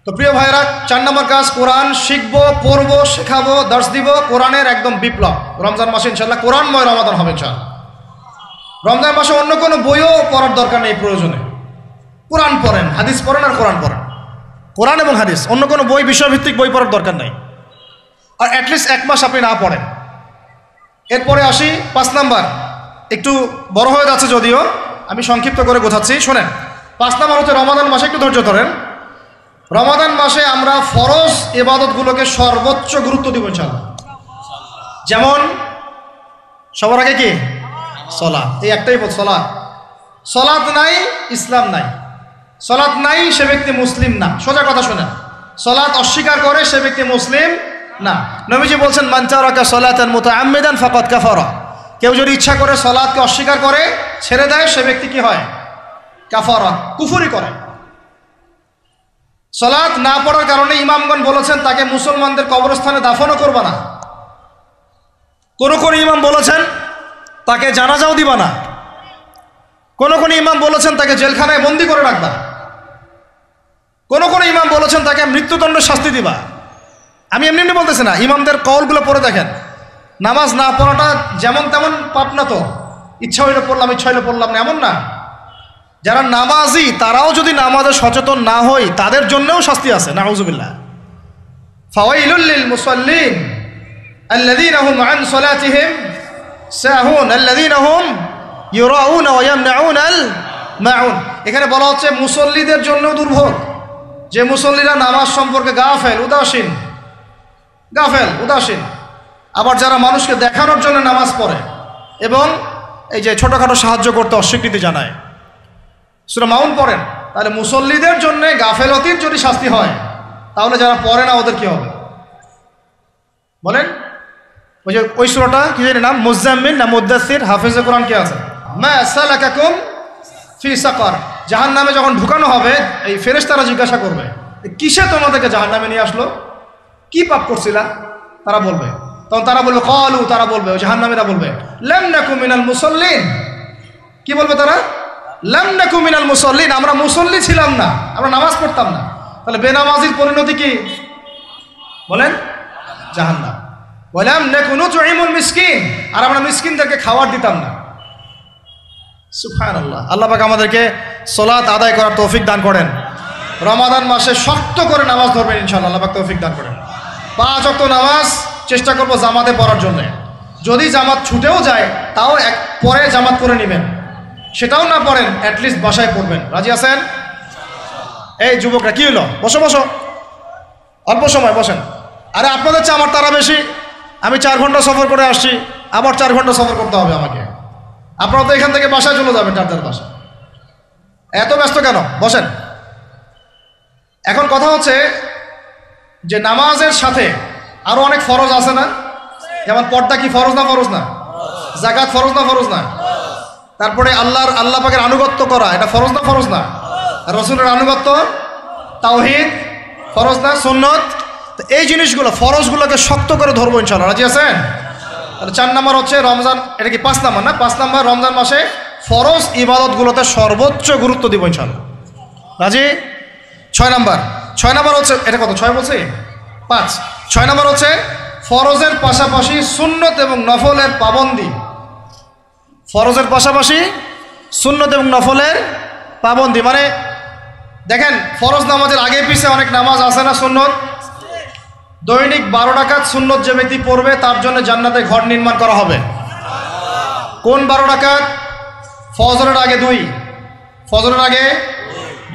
তো প্রিয় ভাইরা, 4 নম্বর কাজ, কোরআন শিখবো, পড়বো, শেখাবো, দর্শ দিব। কোরআনের একদম বিপ্লব। রমজান মাসে ইনশাল্লাহ কোরআনময় রমাদান হবে ইনশাল্লাহ। রমজান মাসে অন্য কোনো বইও পড়ার দরকার নেই প্রয়োজনে। কোরআন পড়েন, হাদিস পড়েন আর কোরআন পড়েন। কোরআন এবং হাদিস, অন্য কোনো বই, বিষয়ভিত্তিক বই পড়ার দরকার নেই। আর অ্যাটলিস্ট 1 মাস আপনি না পড়েন। এরপরে আসি 5 নাম্বার, একটু বড় হয়ে যাচ্ছে যদিও, আমি সংক্ষিপ্ত করে গোছাচ্ছি, শোনেন। 5 নাম্বার হচ্ছে রমাদান মাসে, একটু ধৈর্য ধরেন। রমাদান মাসে আমরা ফরজ ইবাদতগুলোকে সর্বোচ্চ গুরুত্ব দিব ইনশাআল্লাহ। যেমন সবার আগে কি? সালাত। এই একটাই পথ, সালাত। সালাত নাই, ইসলাম নাই। সালাত নাই, সে ব্যক্তি মুসলিম না। সোজা কথা শোনেন, সালাত অস্বীকার করে সে ব্যক্তি মুসলিম না। নবীজি বলছেন, মান তারাকা সালাতান মুতাআম্মিদান ফাকাদ কাফারা। কেউ যদি ইচ্ছা করে সালাতকে অস্বীকার করে, ছেড়ে দেয়, সে ব্যক্তি কি হয়? কাফারা, কুফরি করে। সালাত না পড়ার কারণে ইমামগণ বলেছেন তাকে মুসলমানদের কবরস্থানে দাফনও করবা না। কোন ইমাম বলেছেন তাকে জানাজাও দিবা না। কোন ইমাম বলেছেন তাকে জেলখানায় বন্দি করে রাখবা। কোন ইমাম বলেছেন তাকে মৃত্যুদণ্ডের শাস্তি দিবা। আমি এমনি বলতেছি না, ইমামদের কওলগুলো পড়ে দেখেন। নামাজ না পড়াটা যেমন তেমন পাপ না তো, ইচ্ছা হইলে পড়লাম, ইচ্ছা হইলে পড়লাম না, এমন না। যারা নামাজি তারাও যদি নামাজে সচেতন না হয়, তাদের জন্যও শাস্তি আছে, নাউযুবিল্লাহ। ফাওয়াইলুল লিল মুসাল্লিন আল্লাযীনা হুম আন সালাতিহিম সাহুন আল্লাযীনা হুম ইউরাউনা ওয়া ইয়ামনাউনাল মাউন। এখানে বলা হচ্ছে মুসল্লিদের জন্য দুর্ভোগ, যে মুসল্লিরা নামাজ সম্পর্কে গাফেল, উদাসীন। আবার যারা মানুষকে দেখানোর জন্য নামাজ পড়ে এবং এই যে ছোটখাটো সাহায্য করতে অস্বীকৃতি জানায়, সূরা মাউন পড়েন, তাহলে মুসল্লিদের জন্য গাফেলতির যদি শাস্তি হয়, তাহলে যারা পড়ে না ওদের কি হবে বলেন? ওই সূরাটা কি জানি নাম, মুজাম্মিল না মুদ্দাসির, হাফেজে কোরআন কে আছে? মা সালাকাকুম ফি সাকার। জাহান্নামে যখন ঢুকানো হবে, এই ফেরেশতারা জিজ্ঞাসা করবে, কিসে তোমাদেরকে জাহান্নামে নিয়ে আসলো? কি পাপ করছিলা? তারা বলবে, তখন তারা বলবে ক্বালু, তারা বলবে, ওই জাহান্নামীরা বলবে, লাম নাকু মিনাল মুসাল্লিন। কি বলবে তারা? লাম নাকু মিনাল মুসাল্লিন, আমরা মুসল্লি ছিলাম না, আমরা নামাজ পড়তাম না। তাহলে বেনামাজির পরিণতি কি বলেন? জাহান্নাম। ওয়ালাম নাকু নুতঈমুল মিসকিন, আর আমরা মিসকিনদেরকে খাবার দিতাম না। সুবহানাল্লাহ। আল্লাহ পাক আমাদেরকে সালাত আদায় করার তৌফিক দান করেন। রমাদান মাসে শক্ত করে নামাজ ধরবেন ইনশাআল্লাহ, আল্লাহ পাক তৌফিক দান করেন। 5 ওয়াক্ত নামাজ চেষ্টা করব জামাতে পড়ার জন্য। যদি জামাত ছুটেও যায় তাও পরে জামাত করে নেবেন, সেটাও না পড়েন অ্যাটলিস্ট বাসায় পড়বেন। রাজি আছেন? এই যুবকরা কি হলো, বসো বসো, অল্প সময় বসেন। আরে আপনাদের চেয়ে আমার তারা বেশি, আমি 4 ঘন্টা সফর করে আসছি, আবার 4 ঘন্টা সফর করতে হবে আমাকে। আপনারা তো এখান থেকে বাসায় চলে যাবেন, টাটার বাসা। এত ব্যস্ত কেন? বসেন। এখন কথা হচ্ছে যে নামাজের সাথে আরো অনেক ফরজ আছে না? যেমন পর্দা কি ফরজ না? ফরজ না? যাকাত ফরজ না? ফরজ না? তারপরে আল্লাহ পাকের আনুগত্য করা, এটা ফরজ না? ফরজ না? রাসূলের আনুগত্য, তাওহীদ ফরজ না? সুন্নত। তো এই জিনিসগুলো ফরজগুলোকে শক্ত করে ধরবো ইনশাআল্লাহ। রাজি আছেন? তাহলে 4 নাম্বার হচ্ছে রমজান, এটা কি 5 নাম্বার না? 5 নাম্বার রমজান মাসে ফরজ ইবাদতগুলোতে সর্বোচ্চ গুরুত্ব দিব ইনশাআল্লাহ। রাজি? 6 নাম্বার হচ্ছে, এটা কত 6 বলছি? 5। 6 নাম্বার হচ্ছে ফরজের পাশাপাশি সুন্নত এবং নফলের পাবন্দি। ফরজের পাশাপাশি সুন্নত এবং নফলের পাবন্দি মানে দেখেন, ফরজ নামাজের আগে পিছে অনেক নামাজ আছে না সুন্নত? দৈনিক 12 রাকাত সুন্নত যে ব্যক্তি পড়বে তার জন্য জান্নাতে ঘর নির্মাণ করা হবে। কোন 12 রাকাত? ফজরের আগে 2, ফজরের আগে,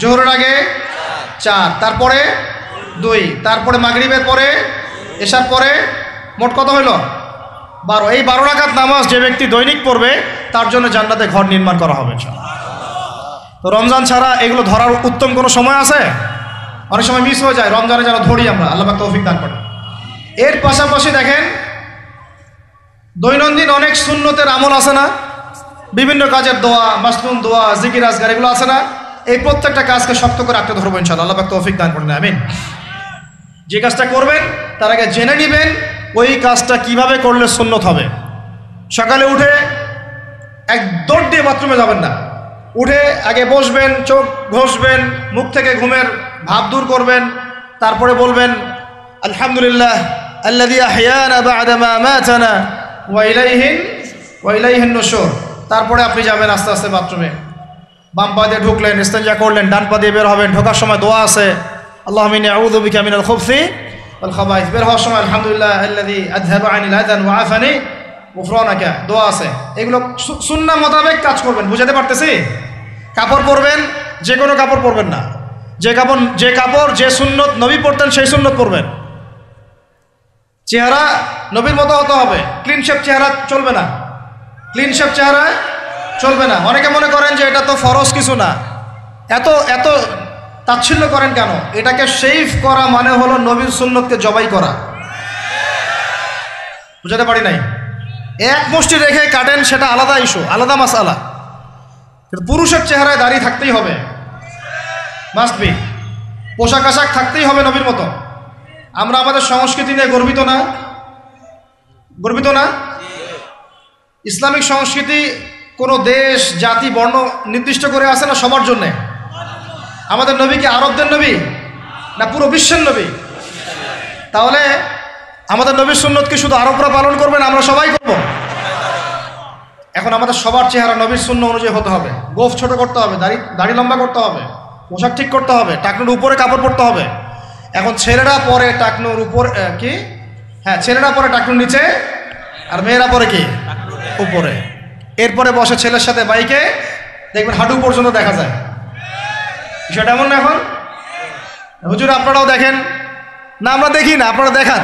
জোহরের আগে 4, তারপরে 2, তারপরে মাগরিবের পরে, এশার পরে, মোট কত হইল? 12। এই 12 রাকাত নামাজ যে ব্যক্তি দৈনিক পড়বে তার জন্য জান্নাতে ঘর নির্মাণ করা হবে ইনশাআল্লাহ। তো রমজান ছাড়া এগুলো ধরার উত্তম কোনো সময় আছে? অনেক সময় মিস হয়ে যায়, রমজানে যেন ধরি আমরা, আল্লাহ পাক তৌফিক দান করেন। এর পাশাপাশি দেখেন দৈনন্দিন অনেক সুন্নতের আমল আছে না? বিভিন্ন কাজের দোয়া, মাসনুন দোয়া, জিকির আজকার, এগুলো আছে না? এই প্রত্যেকটা কাজকে শক্ত করে আঁকড়ে ধরবো ইনশাআল্লাহ, আল্লাহ পাক তৌফিক দান করেন, আমিন। যে কাজটা করবেন তার আগে জেনে নেবেন ওই কাজটা কিভাবে করলে সুন্নত হবে। সকালে উঠে এক দৌড় দিয়ে বাথরুমে যাবেন না, উঠে আগে বসবেন, চোখ ঘষবেন, মুখ থেকে ঘুমের ভাব দূর করবেন, তারপরে বলবেন আলহামদুলিল্লাহ আল্লাযী আহইয়ানা বা'দা মা আমাতানা ওয়া ইলাইহিন নুশুর। তারপরে আপনি যাবেন আস্তে আস্তে বাথরুমে, বাম পা দিয়ে ঢুকলেন, ইস্তেঞ্জা করলেন, ডান পা দিয়ে বের হবেন। ঢোকার সময় দোয়া আছে, আল্লাহুম্মা ইন্নী আউযু বিকা মিনাল খুবসি ওয়াল খাবাইস। বের হওয়ার সময় আলহামদুলিল্লাহ আল্লাযী আযহাবা আনিল আযান ওয়া আফানি গুফরানাকা, দোয়া আছে। এগুলো সুন্নাহ মোতাবেক কাজ করবেন। বুঝাতে পারতেছি? কাপড় পরবেন, যে কোনো কাপড় পরবেন না। যে কাপড় যে সুন্নত নবী পরতেন সেই সুন্নত পরবেন। চেহারা নবীর মতো হতে হবে, ক্লিন শেপ চেহারা চলবে না, ক্লিন শেপ চেহারা চলবে না। অনেকে মনে করেন যে এটা তো ফরজ কিছু না, এত তাচ্ছিল্য করেন কেন? এটাকে শেভ করা মানে হলো নবীর সুন্নতকে জবাই করা। বুঝাতে পারি নাই? এক মুষ্টি রেখে কাটেন, সেটা আলাদা ইস্যু, আলাদা মাসআলা। কিন্তু পুরুষের চেহারায় দাড়ি থাকতেই হবে, মাস্ট বি। পোশাক আশাক থাকতেই হবে নবীর মতো। আমরা আমাদের সংস্কৃতি নিয়ে গর্বিত না? গর্বিত না? ইসলামিক সংস্কৃতি কোনো দেশ, জাতি, বর্ণ নির্দিষ্ট করে আছে না সবার জন্যে? আমাদের নবী কি আরবদের নবী না পুরো বিশ্বের নবী? তাহলে আমাদের নবীর সুন্নত কি শুধু আরবরা পালন করবেন, আমরা সবাই করব? এখন আমাদের সবার চেহারা নবীর সুন্নাহ অনুযায়ী হতে হবে। গোফ ছোট করতে হবে, দাড়ি লম্বা করতে হবে, পোশাক ঠিক করতে হবে, টাকনুর উপরে কাপড় পরতে হবে। এখন ছেলেরা পরে টাকনুর উপর কি, হ্যাঁ ছেলেরা পরে টাকনুর নিচে, আর মেয়েরা পরে কি উপরে। এরপরে বসে ছেলের সাথে বাইকে, দেখবেন হাঁটু পর্যন্ত দেখা যায়। বিষয়টা এমন না? এখন হুজুর আপনারাও দেখেন না? আমরা দেখি না, আপনারা দেখান।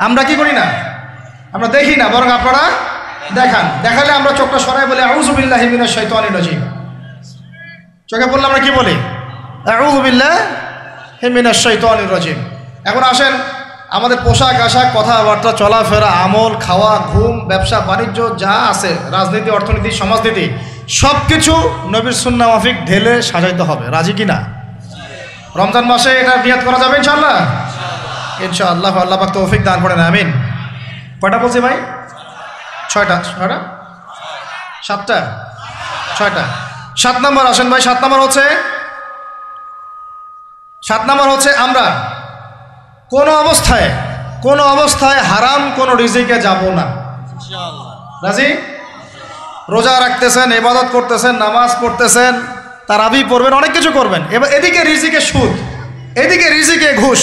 আমরা কি করি না? আমরা দেখি না, বরং আপনারা দেখান। দেখালে আমরা চোখটা সরাই বলি আউযু বিল্লাহি মিনাশ শাইতানির রাজিম। চোখে পড়লে আমরা কি বলি? আউযু বিল্লাহি মিনাশ শাইতানির রাজিম। এখন আসেন, আমাদের পোশাক আশাক, কথাবার্তা, চলাফেরা, আমল, খাওয়া, ঘুম, ব্যবসা বাণিজ্য যা আছে, রাজনীতি, অর্থনীতি, সমাজনীতি, সব কিছু নবীর সুন্নাহ মাফিক ঢেলে সাজাইতে হবে। রাজি কি না? রমজান মাসে এটা নিয়াত করা যাবে ইনশাআল্লাহ? ইনশাআল্লাহ, আল্লাহ পাক তৌফিক দান করেন, আমিন। কয়টা বলছি ভাই? 6টা? 7টা? 6টা। 7 নম্বর আসেন ভাই। 7 নম্বর হচ্ছে আমরা কোনো অবস্থায় হারাম কোনো রিজিকে যাব না। রাজি? রোজা রাখতেছেন, ইবাদত করতেছেন, নামাজ পড়তেছেন, তারাবি পড়বেন, অনেক কিছু করবেন। এবার এদিকে রিজিকে সুদ, এদিকে রিজিকে ঘুষ,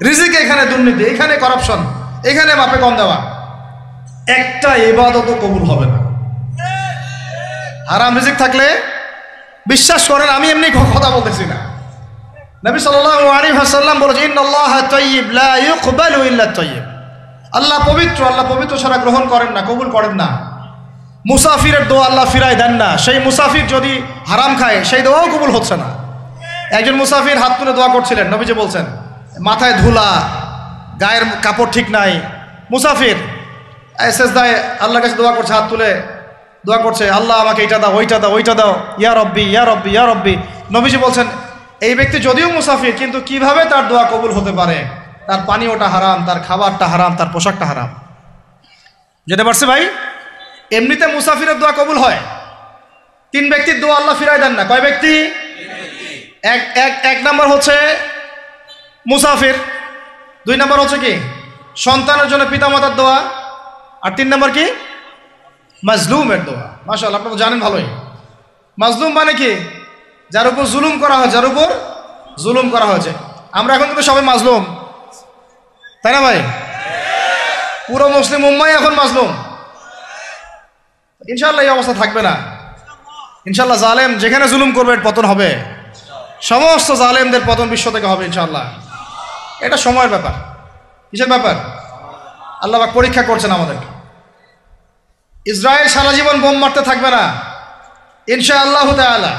রিজিকে এখানে দুর্নীতি, এখানে করাপশন, এখানে মাপে কম দেওয়া, একটা ইবাদতও কবুল হবে না। হারাম রিজিক থাকলে বিশ্বাস করেন, আমি এমনি কথা বলতেছি না, নবী সাল্লাল্লাহু আলাইহি ওয়াসাল্লাম বলেছেন ইন্নাল্লাহা তাইয়্যিব লা ইউকবালু ইল্লা তাইয়্যিব, আল্লাহ পবিত্র, আল্লাহ পবিত্র ছাড়া গ্রহণ করেন না, কবুল করেন না। মুসাফিরের দোয়া আল্লাহ ফিরাই দেন না, সেই মুসাফির যদি হারাম খায় সেই দোয়াও কবুল হচ্ছে না। একজন মুসাফির হাত তুলে দোয়া করছিলেন, নবীজি বলছেন মাথায় ধুলা, গায়ের কাপড় ঠিক নাই, মুসাফির সেজদায় আল্লাহর কাছে দোয়া করছে, হাত তুলে দোয়া করছে, আল্লাহ আমাকে এইটা দাও, ওইটা দাও, ওইটা দাও, ইয়া রব্বি ইয়া রব্বি ইয়া রব্বি। নবীজি বলছেন এই ব্যক্তি যদিও মুসাফির, কিন্তু কিভাবে তার দোয়া কবুল হতে পারে? তার পানীয়টা হারাম, তার খাবারটা হারাম, তার পোশাকটা হারাম। যেতে পারছে ভাই? এমনিতে মুসাফিরের দোয়া কবুল হয়, তিন ব্যক্তির দোয়া আল্লাহ ফিরাই দেন না। কয় ব্যক্তি? এক নাম্বার হচ্ছে মুসাফির, দুই নাম্বার হচ্ছে কি সন্তানের জন্য পিতামাতার দোয়া, আর তিন নাম্বার কি মাজলুমের দোয়া। মাশাআল্লাহ, আপনারা জানেন ভালোই। মাজলুম মানে কি? যার উপর জুলুম করা হয়, যার উপর জুলুম করা হয়েছে। আমরা এখন কিন্তু সবাই মাজলুম, তাই না ভাই? পুরো মুসলিম উম্মাই এখন মাজলুম। ইনশাআল্লাহ এই অবস্থা থাকবে না। ইনশাআল্লাহ জালেম যেখানে জুলুম করবে পতন হবে, সমস্ত জালেমদের পতন বিশ্ব থেকে হবে ইনশাআল্লাহ। এটা সময়ের ব্যাপার। কিসের ব্যাপার? আল্লাহ পাক পরীক্ষা করছেন আমাদেরকে। ইসরায়েল সারা জীবন বোম মারতে থাকবে না ইনশাআল্লাহ তাআলা।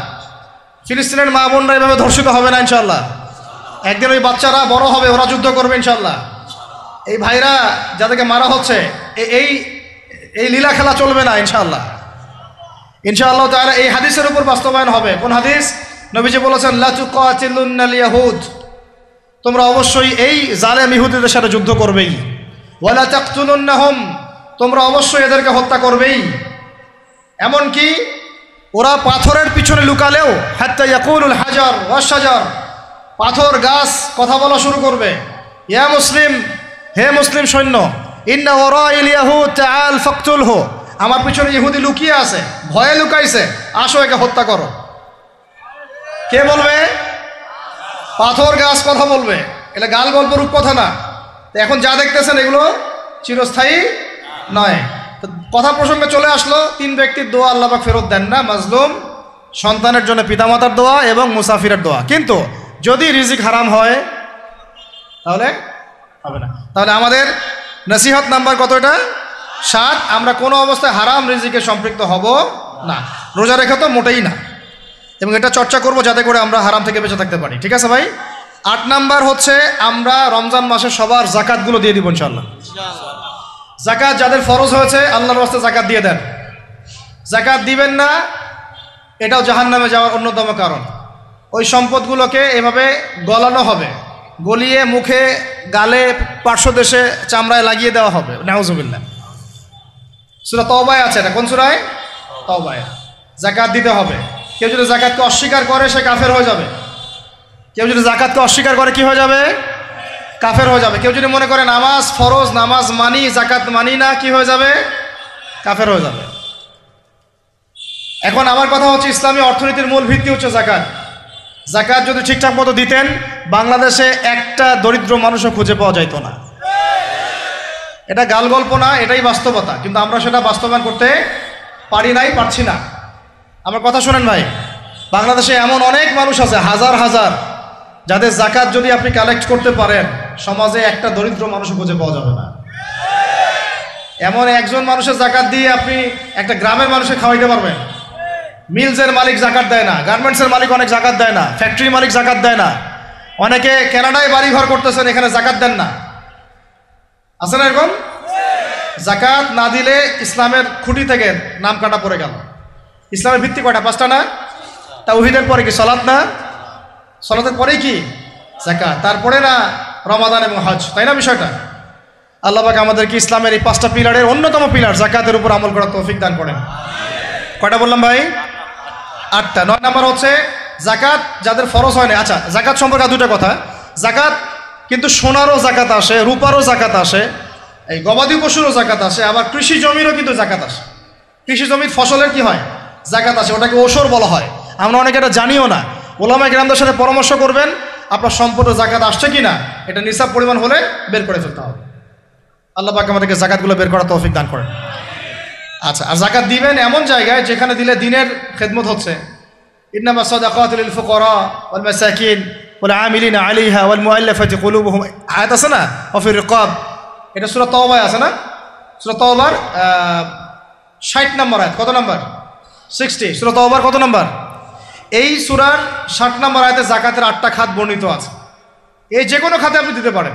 ফিলিস্তিনের মা বোনরা এভাবে ধর্ষিত হবে না ইনশাআল্লাহ। একদিন ওই বাচ্চারা বড় হবে, ওরা যুদ্ধ করবে ইনশাআল্লাহ। এই ভাইরা যাদেরকে মারা হচ্ছে, এই লীলা খেলা চলবে না ইনশাআল্লাহ। ইনশাআল্লাহ তাআলা এই হাদিসের উপর বাস্তবায়ন হবে। কোন হাদিস? নবীজি বলেছেন লা তুকাতিলুন্নাল ইয়াহুদ, তোমরা অবশ্যই এই জালেম ইহুদিদের সাথে যুদ্ধ করবেই। ওয়ালা তাকতুলুন্নাহুম, তোমরা অবশ্যই এদেরকে হত্যা করবেই। এমনকি ওরা পাথরের পিছনে লুকালেও হাত্তা ইয়াকুলুল হাজার ওয়াশ শাজার, পাথর গাছ কথা বলা শুরু করবে। ইয়া মুসলিম, হে মুসলিম সৈন্য, ইন্না ওয়ারাইল ইয়াহুদ তাআল ফাকতুলহু, আমার পিছনে ইহুদি লুকিয়ে আছে, ভয়ে লুকাইছে, আসো একে হত্যা করো। কে বলবে? পাথর গাছ কথা বলবে। এটা গাল গল্প রূপ কথা না। এখন যা দেখতেছেন এগুলো চিরস্থায়ী নয়। কথা প্রসঙ্গে চলে আসলো, তিন ব্যক্তির দোয়া আল্লাহ পাক ফেরত দেন না, মাজলুম, সন্তানের জন্য পিতামাতার দোয়া এবং মুসাফিরের দোয়া। কিন্তু যদি রিজিক হারাম হয় তাহলে হবে না। তাহলে আমাদের নসিহত নাম্বার কত? এটা 7। আমরা কোনো অবস্থায় হারাম রিজিকে সম্পৃক্ত হব না। রোজা রেখে তো মোটেই না, এবং এটা চর্চা করব যাতে করে আমরা হারাম থেকে বেঁচে থাকতে পারি। ঠিক আছে ভাই? 8 নাম্বার হচ্ছে আমরা রমজান মাসে সবার জাকাতগুলো দিয়ে দিব ইনশাআল্লাহ। জাকাত যাদের ফরজ হয়েছে আল্লাহর রাস্তায় জাকাত দিয়ে দেন। জাকাত দিবেন না, এটাও জাহান্নামে যাওয়ার অন্যতম কারণ। ওই সম্পদগুলোকে এভাবে গলানো হবে, গলিয়ে মুখে, গালে, পার্শ্বদেশে, চামড়ায় লাগিয়ে দেওয়া হবে। নাউজুবিল্লাহ। সূরা তাওবায় আছে এটা। কোন সূরায়? তাওবায়। জাকাত দিতে হবে। কেউ যদি জাকাতকে অস্বীকার করে সে কাফের হয়ে যাবে। কেউ যদি জাকাতকে অস্বীকার করে কি হয়ে যাবে? কাফের হয়ে যাবে। কেউ যদি মনে করে নামাজ ফরজ, নামাজ মানি, জাকাত মানি না, কি হয়ে যাবে? কাফের হয়ে যাবে। এখন আমার কথা হচ্ছে, ইসলামী অর্থনীতির মূল ভিত্তি হচ্ছে জাকাত। জাকাত যদি ঠিকঠাক মতো দিতেন, বাংলাদেশে একটা দরিদ্র মানুষও খুঁজে পাওয়া যাইত না। এটা গাল গল্প না, এটাই বাস্তবতা। কিন্তু আমরা সেটা বাস্তবায়ন করতে পারি নাই, পারছি না। আমার কথা শোনেন ভাই, বাংলাদেশে এমন অনেক মানুষ আছে, হাজার হাজার, যাদের জাকাত যদি আপনি কালেক্ট করতে পারেন, সমাজে একটা দরিদ্র মানুষও খুঁজে পাওয়া যাবে না। এমন একজন মানুষের জাকাত দিয়ে আপনি একটা গ্রামের মানুষকে খাওয়াইতে পারবেন। মিলসের মালিক জাকাত দেয় না, গার্মেন্টসের মালিক অনেক জাকাত দেয় না, ফ্যাক্টরির মালিক জাকাত দেয় না, অনেকে কানাডায় বাড়ি ঘর করতেছেন, এখানে জাকাত দেন না। আছে না এরকম? জাকাত না দিলে ইসলামের খুঁটি থেকে নাম কাটা পড়ে গেল। ইসলামের ভিত্তি কয়টা? 5টা না? তাওহীদের পরে কি সালাত না? সালাতের পরেই কি যাকাত, তারপরে না রমাদান এবং হজ, তাই না বিষয়টা? আল্লাহ পাক আমাদেরকে ইসলামের এই 5টা পিলারের অন্যতম পিলার যাকাতের উপর আমল করার তৌফিক দান করেন। কয়টা বললাম ভাই? 8টা। 9 নাম্বার হচ্ছে যাকাত যাদের ফরজ হয় না। আচ্ছা, যাকাত সম্পর্কে 2টা কথা। যাকাত কিন্তু সোনারও যাকাত আসে, রূপারও যাকাত আসে, এই গবাদি পশুরও যাকাত আসে, আবার কৃষি জমিরও কিন্তু যাকাত আসে। কৃষি জমির ফসলের কি হয়? জাকাত আছে, ওটাকে ওসর বলা হয়। আমরা অনেকে এটা জানিও না। ওলামায়ে কেরামদের সাথে পরামর্শ করবেন, আপনার সম্পদের জাকাত আসছে কি না, এটা নিসাব পরিমাণ হলে বের করে ফেলতে হবে। আল্লাহ পাক আমাদেরকে জাকাতগুলো বের করার তৌফিক দান করেন। আচ্ছা, আর জাকাত দিবেন এমন জায়গায় যেখানে দিলে দিনের খেদমত হচ্ছে। ইন্নামা সাদাকাতু লিল ফুকারা ওয়াল মাসাকিন ওয়াল আমিলিনা আলাইহা ওয়াল মুআল্লাফাতি কুলুবুহুম, আয়াত আছে না, ওয়া ফির রিকাব, এটা সূরা তাওবায় আছে না? সূরা তাওবার 60 নম্বর আয়াত। কত নম্বর? 60। সূরা তাওবার কত নম্বর? এই সূরার 60 নম্বর আয়াতে জাকাতের 8টা খাত বর্ণিত আছে। এই যে কোনো খাতে আপনি দিতে পারেন,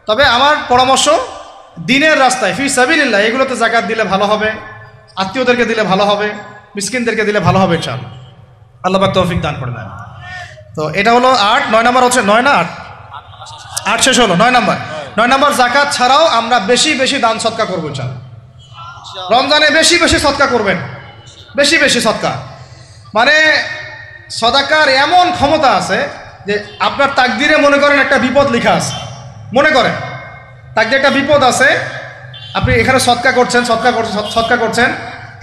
তবে আমার পরামর্শ দিনের রাস্তায় ফি সাবিলিল্লাহ এগুলোতে জাকাত দিলে ভালো হবে, আত্মীয়দেরকে দিলে ভালো হবে, মিসকিনদেরকে দিলে ভালো হবে ইনশাআল্লাহ। আল্লাহ পাক তৌফিক দান করে দেন। তো এটা হলো 8। 9 নম্বর হচ্ছে 9 না 8? 8 শেষ হলো, 9 নম্বর। 9 নম্বর, জাকাত ছাড়াও আমরা বেশি বেশি দান সদকা করবো ইনশাআল্লাহ। রমজানে বেশি বেশি সদকা করবেন, বেশি বেশি সদকা। মানে সদাকার এমন ক্ষমতা আছে যে আপনার তাকদিরে মনে করেন একটা বিপদ লেখা আছে, মনে করেন তাকদিরে একটা বিপদ আছে, আপনি এখানে সদকা করছেন,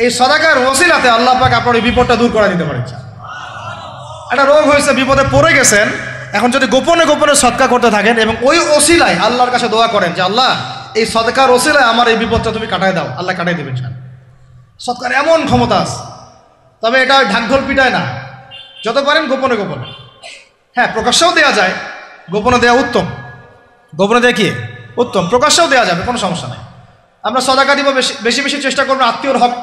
এই সদাকার ওসিলাতে আল্লাহ পাক আপনার এই বিপদটা দূর করে দিতে পারেন। একটা রোগ হয়েছে, বিপদে পড়ে গেছেন, এখন যদি গোপনে গোপনে সদকা করতে থাকেন এবং ওই ওসিলায় আল্লাহর কাছে দোয়া করেন যে আল্লাহ এই সদকার ওসিলায় আমার এই বিপদটা তুমি কাটায় দাও, আল্লাহ কাটাই দেবেন। সদকার এমন ক্ষমতা আছে, তবে এটা ঢাকঢোল পিটায় না, যত পারেন গোপনে গোপনে। হ্যাঁ, প্রকাশ্যেও দেওয়া যায়, গোপনে দেওয়া উত্তম, গোপনে দেওয়া কি উত্তম, প্রকাশ্যেও দেওয়া যাবে, কোনো সমস্যা নেই। আমরা সদাকা দিব, বেশি বেশি চেষ্টা করবো আত্মীয়র হক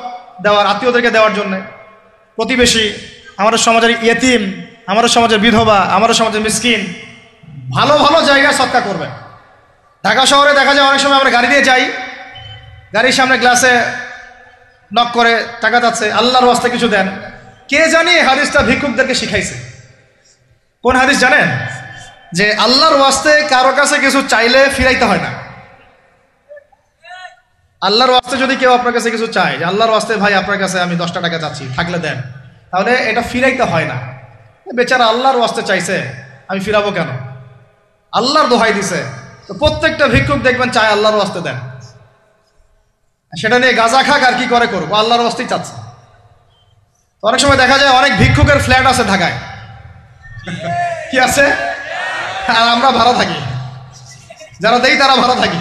দেওয়ার, আত্মীয়দেরকে দেওয়ার জন্য। প্রতিবেশী, আমাদের সমাজের ইয়েতিম, আমাদের সমাজের বিধবা, আমাদের সমাজের মিসকিন, ভালো ভালো জায়গায় সদকা করবেন। ঢাকা শহরে দেখা যায় অনেক সময় আমরা গাড়ি দিয়ে যাই, গাড়ির সামনে গ্লাসে নক করে টাকা যাচ্ছে, আল্লাহর ওয়াস্তে কিছু দেন। কে জানি হাদিসটা ভিক্ষুকদেরকে শিখাইছে। কোন হাদিস জানেন? যে আল্লাহর ওয়াস্তে কারো কাছে কিছু চাইলে ফিরাইতে হয় না। আল্লাহর ওয়াস্তে যদি কেউ আপনার কাছে কিছু চায়, যে আল্লাহর ওয়াস্তে ভাই আপনার কাছে আমি 10টা টাকা চাচ্ছি, থাকলে দেন, তাহলে এটা ফিরাইতে হয় না। বেচারা আল্লাহর ওয়াস্তে চাইছে, আমি ফিরাবো কেন? আল্লাহর দোহাই দিছে। তো প্রত্যেকটা ভিক্ষুক দেখবেন চায় আল্লাহর ওয়াস্তে দেন, সেটা নিয়ে গাঁজা খাক আর কি করে করবো, আল্লাহর ওয়াস্তেই চাচ্ছে। অনেক সময় দেখা যায় অনেক ভিক্ষুকের ফ্ল্যাট আছে ঢাকায়, কি আছে, আর আমরা ভাড়া থাকি, যারা দেই তারা ভাড়া থাকি,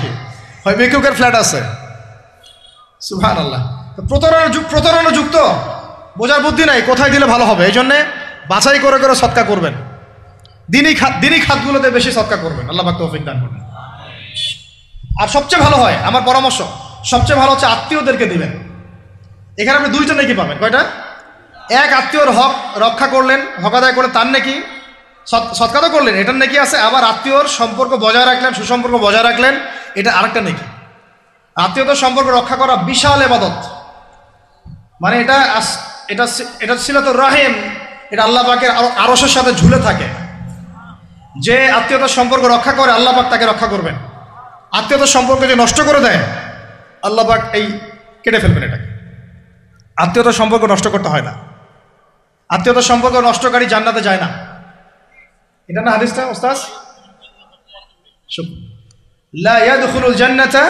হয় ভিক্ষুকের ফ্ল্যাট আছে। সুবহানাল্লাহ। তো প্রতারণা যুক্ত, বোঝার বুদ্ধি নাই কোথায় দিলে ভালো হবে, এই জন্যে বাছাই করে করে সদকা করবেন। দিনই খাতগুলোতে বেশি সদকা করবেন, আল্লাহ পাক তৌফিক দান করবেন। আর সবচেয়ে ভালো হয়, আমার পরামর্শ, সবচেয়ে ভালো হচ্ছে আত্মীয়দেরকে দিবেন। এখানে আপনি 2টা নেকি পাবেন। কয়টা? এক, আত্মীয়র হক রক্ষা করলেন, হক আদায় করলেন, তার নেকি, সদকা তো করলেন, এটার নেকি আছে। আবার আত্মীয়র সম্পর্ক বজায় রাখলেন, সুসম্পর্ক বজায় রাখলেন, এটা আরেকটা নেকি। আত্মীয়তার সম্পর্ক রক্ষা করা বিশাল ইবাদত। মানে এটা সিলাতুর রাহিম, এটা আল্লাহ পাকের আরশের সাথে ঝুলে থাকে। যে আত্মীয়তার সম্পর্ক রক্ষা করে আল্লাহ পাক তাকে রক্ষা করবেন। আত্মীয়তার সম্পর্ক যে নষ্ট করে দেয় আল্লাহ পাক এই কেটে ফেলবেন এটাকে। আত্মীয়তার সম্পর্ক নষ্ট করতে হয় না। আত্মীয়তার সম্পর্ক নষ্টকারী জান্নাতে যায় না। এটা না হাদিসটা ওস্তাদ? লা ইয়াদখুলুল জান্নাতা